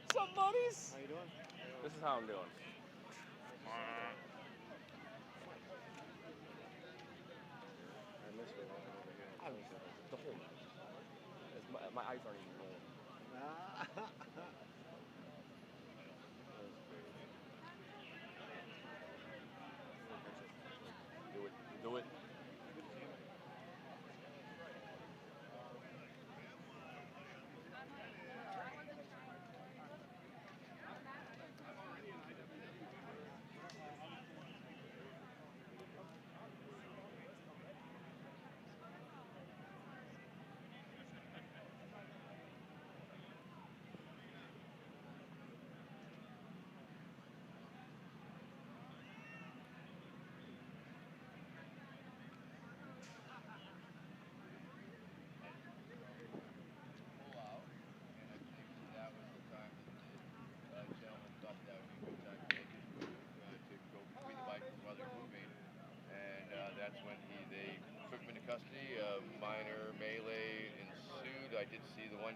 What's up, buddies? How you doing? This is how I'm doing. I missed it over here. The whole night. My eyes aren't even rolling. Do it. Do it.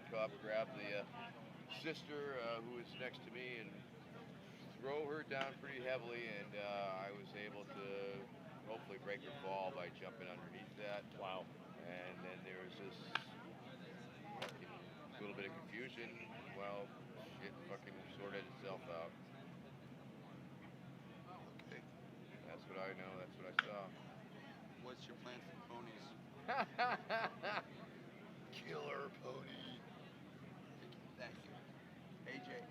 cop grabbed the sister who was next to me and throw her down pretty heavily, and I was able to hopefully break her fall by jumping underneath that. Wow. And then there was this little bit of confusion while shit fucking sorted itself out. Okay. That's what I know, that's what I saw. What's your plan for ponies? Killer pony. Thank you. AJ.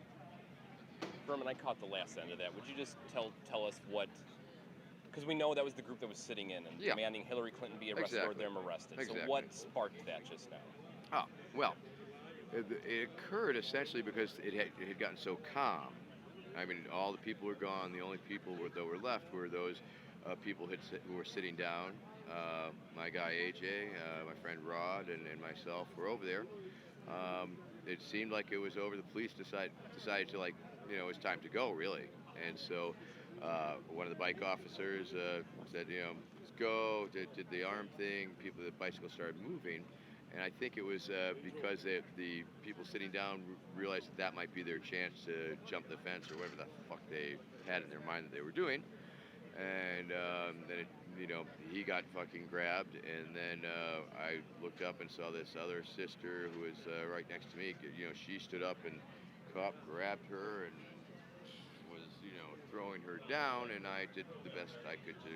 Vermin, I caught the last end of that. Would you just tell us what? Because we know that was the group that was sitting in and demanding Hillary Clinton be arrested or them arrested. Exactly. So what sparked that just now? Oh, well, it occurred essentially because it had gotten so calm. I mean, all the people were gone. The only people that were left were those people who were sitting down. My guy AJ, my friend Rod, and myself were over there. It seemed like it was over. The police decided to, like, it was time to go, really. And so one of the bike officers said, let's go, did the arm thing. The bicycle started moving. And I think it was because the people sitting down realized that might be their chance to jump the fence or whatever the fuck they had in their mind that they were doing. And then he got fucking grabbed, and then I looked up and saw this other sister who was right next to me. She stood up and cop grabbed her and was throwing her down, and I did the best I could to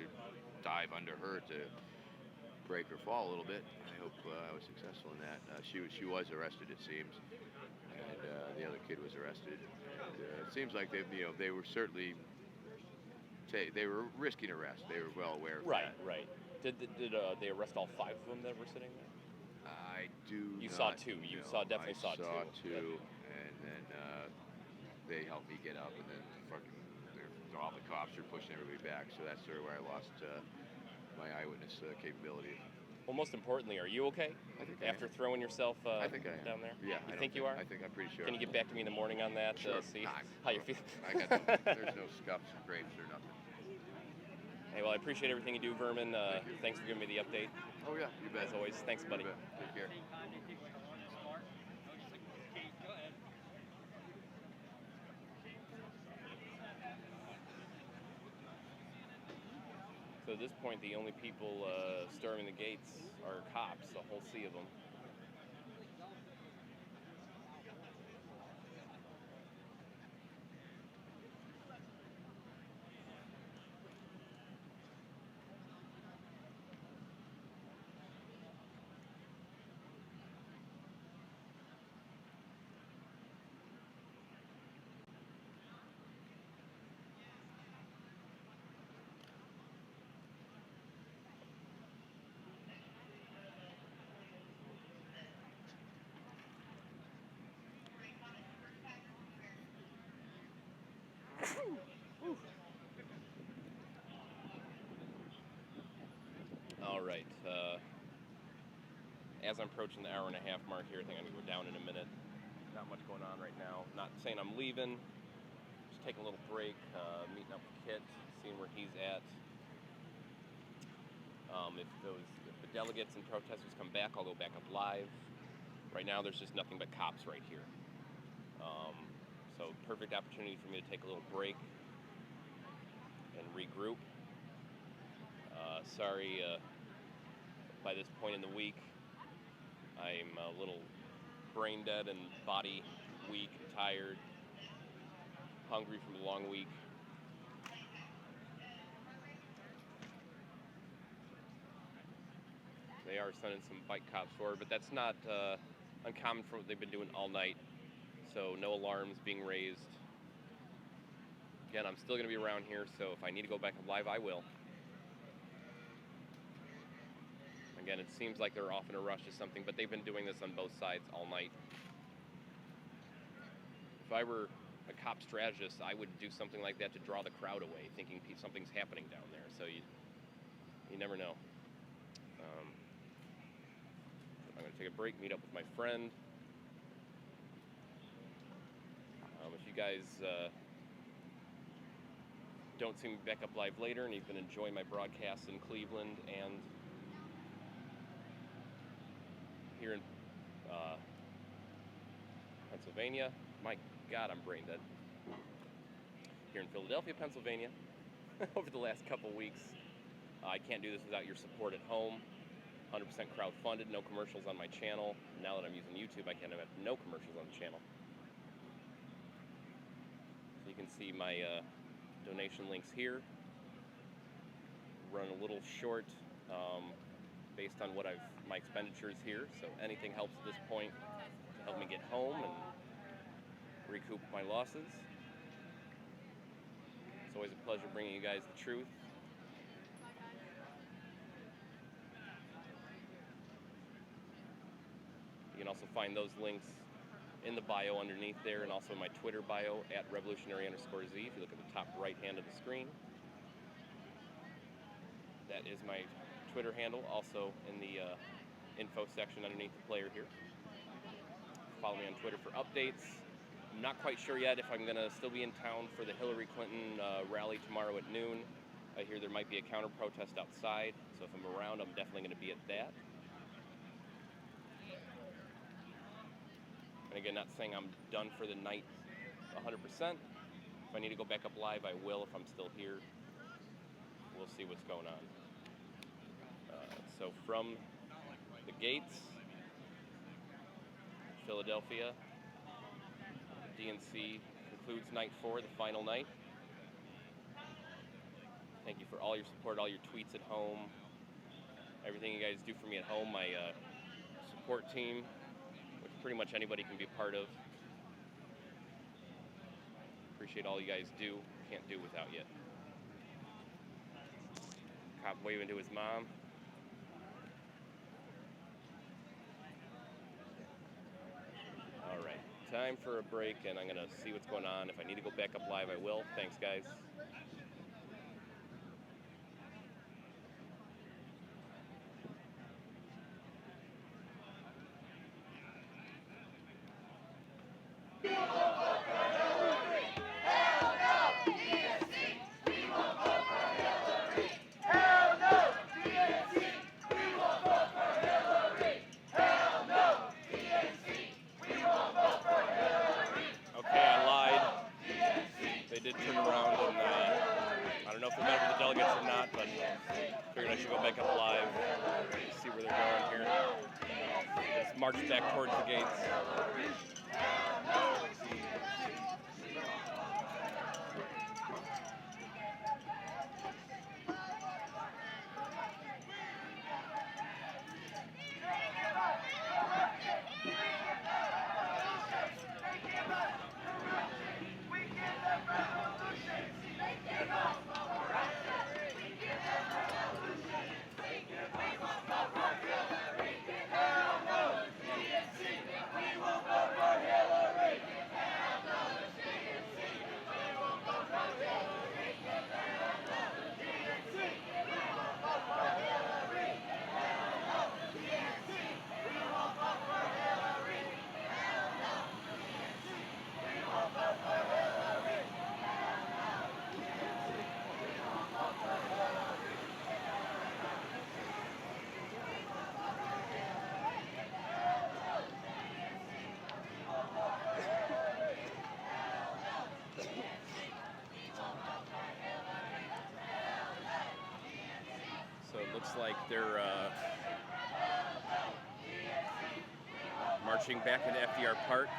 dive under her to break her fall a little bit. I hope I was successful in that. She was arrested, it seems, and the other kid was arrested. And, it seems like they were certainly. They were risking arrest. They were well aware of that. Right. Did they arrest all 5 of them that were sitting there? I do. You saw 2. You definitely saw 2. I saw 2, and then they helped me get up, and then all the cops were pushing everybody back. So that's sort of where I lost my eyewitness capability. Well, most importantly, are you okay? I think after throwing yourself I think I am. down there? Yeah. You think you are? I think I'm pretty sure. Can you get back to me in the morning on that? Sure. See how you're feeling? There's no scuffs or scrapes or nothing. Hey, well, I appreciate everything you do, Vermin. Thanks for giving me the update. Oh, yeah, you bet. As always, thanks, buddy. Take care. So at this point, the only people storming the gates are cops, a whole sea of them. All right. As I'm approaching the hour-and-a-half mark here, I think I'm going to go down in a minute. Not much going on right now. Not saying I'm leaving. Just taking a little break, meeting up with Kit, seeing where he's at. If the delegates and protesters come back, I'll go back up live. Right now, there's just nothing but cops right here. So perfect opportunity for me to take a little break and regroup. Sorry, by this point in the week, I'm a little brain dead and body weak and tired, hungry from a long week. They are sending some bike cops forward, but that's not uncommon for what they've been doing all night. So no alarms being raised. Again, I'm still going to be around here, so if I need to go back live, I will. Again, it seems like they're off in a rush to something, but they've been doing this on both sides all night. If I were a cop strategist, I would do something like that to draw the crowd away, thinking something's happening down there. So you never know. I'm going to take a break, meet up with my friend. If you guys don't see me back up live later and you've been enjoying my broadcasts in Cleveland and here in Pennsylvania. My God, I'm brain dead. Here in Philadelphia, Pennsylvania, over the last couple weeks. I can't do this without your support at home. 100% crowdfunded, no commercials on my channel. Now that I'm using YouTube, I can't have no commercials on the channel. So you can see my donation links here. Run a little short based on what my expenditures here. So anything helps at this point to help me get home and recoup my losses. It's always a pleasure bringing you guys the truth. You can also find those links in the bio underneath there, and also my Twitter bio at revolutionary_Z if you look at the top right hand of the screen. That is my Twitter handle, also in the info section underneath the player here. Follow me on Twitter for updates. I'm not quite sure yet if I'm going to still be in town for the Hillary Clinton rally tomorrow at noon. I hear there might be a counter protest outside, so if I'm around, I'm definitely going to be at that. And again, not saying I'm done for the night 100%. If I need to go back up live, I will if I'm still here. We'll see what's going on. So from the gates, Philadelphia, DNC concludes night 4, the final night. Thank you for all your support, all your tweets at home, everything you guys do for me at home, my support team, which pretty much anybody can be a part of. Appreciate all you guys do. Can't do without you. Cop waving to his mom. All right, time for a break, and I'm gonna see what's going on. If I need to go back up live, I will. Thanks, guys. Did turn around, and I don't know if they're met with the delegates or not, but figured I should go back up live, see where they're going here. Just march back towards the gates. So it looks like they're marching back into FDR Park.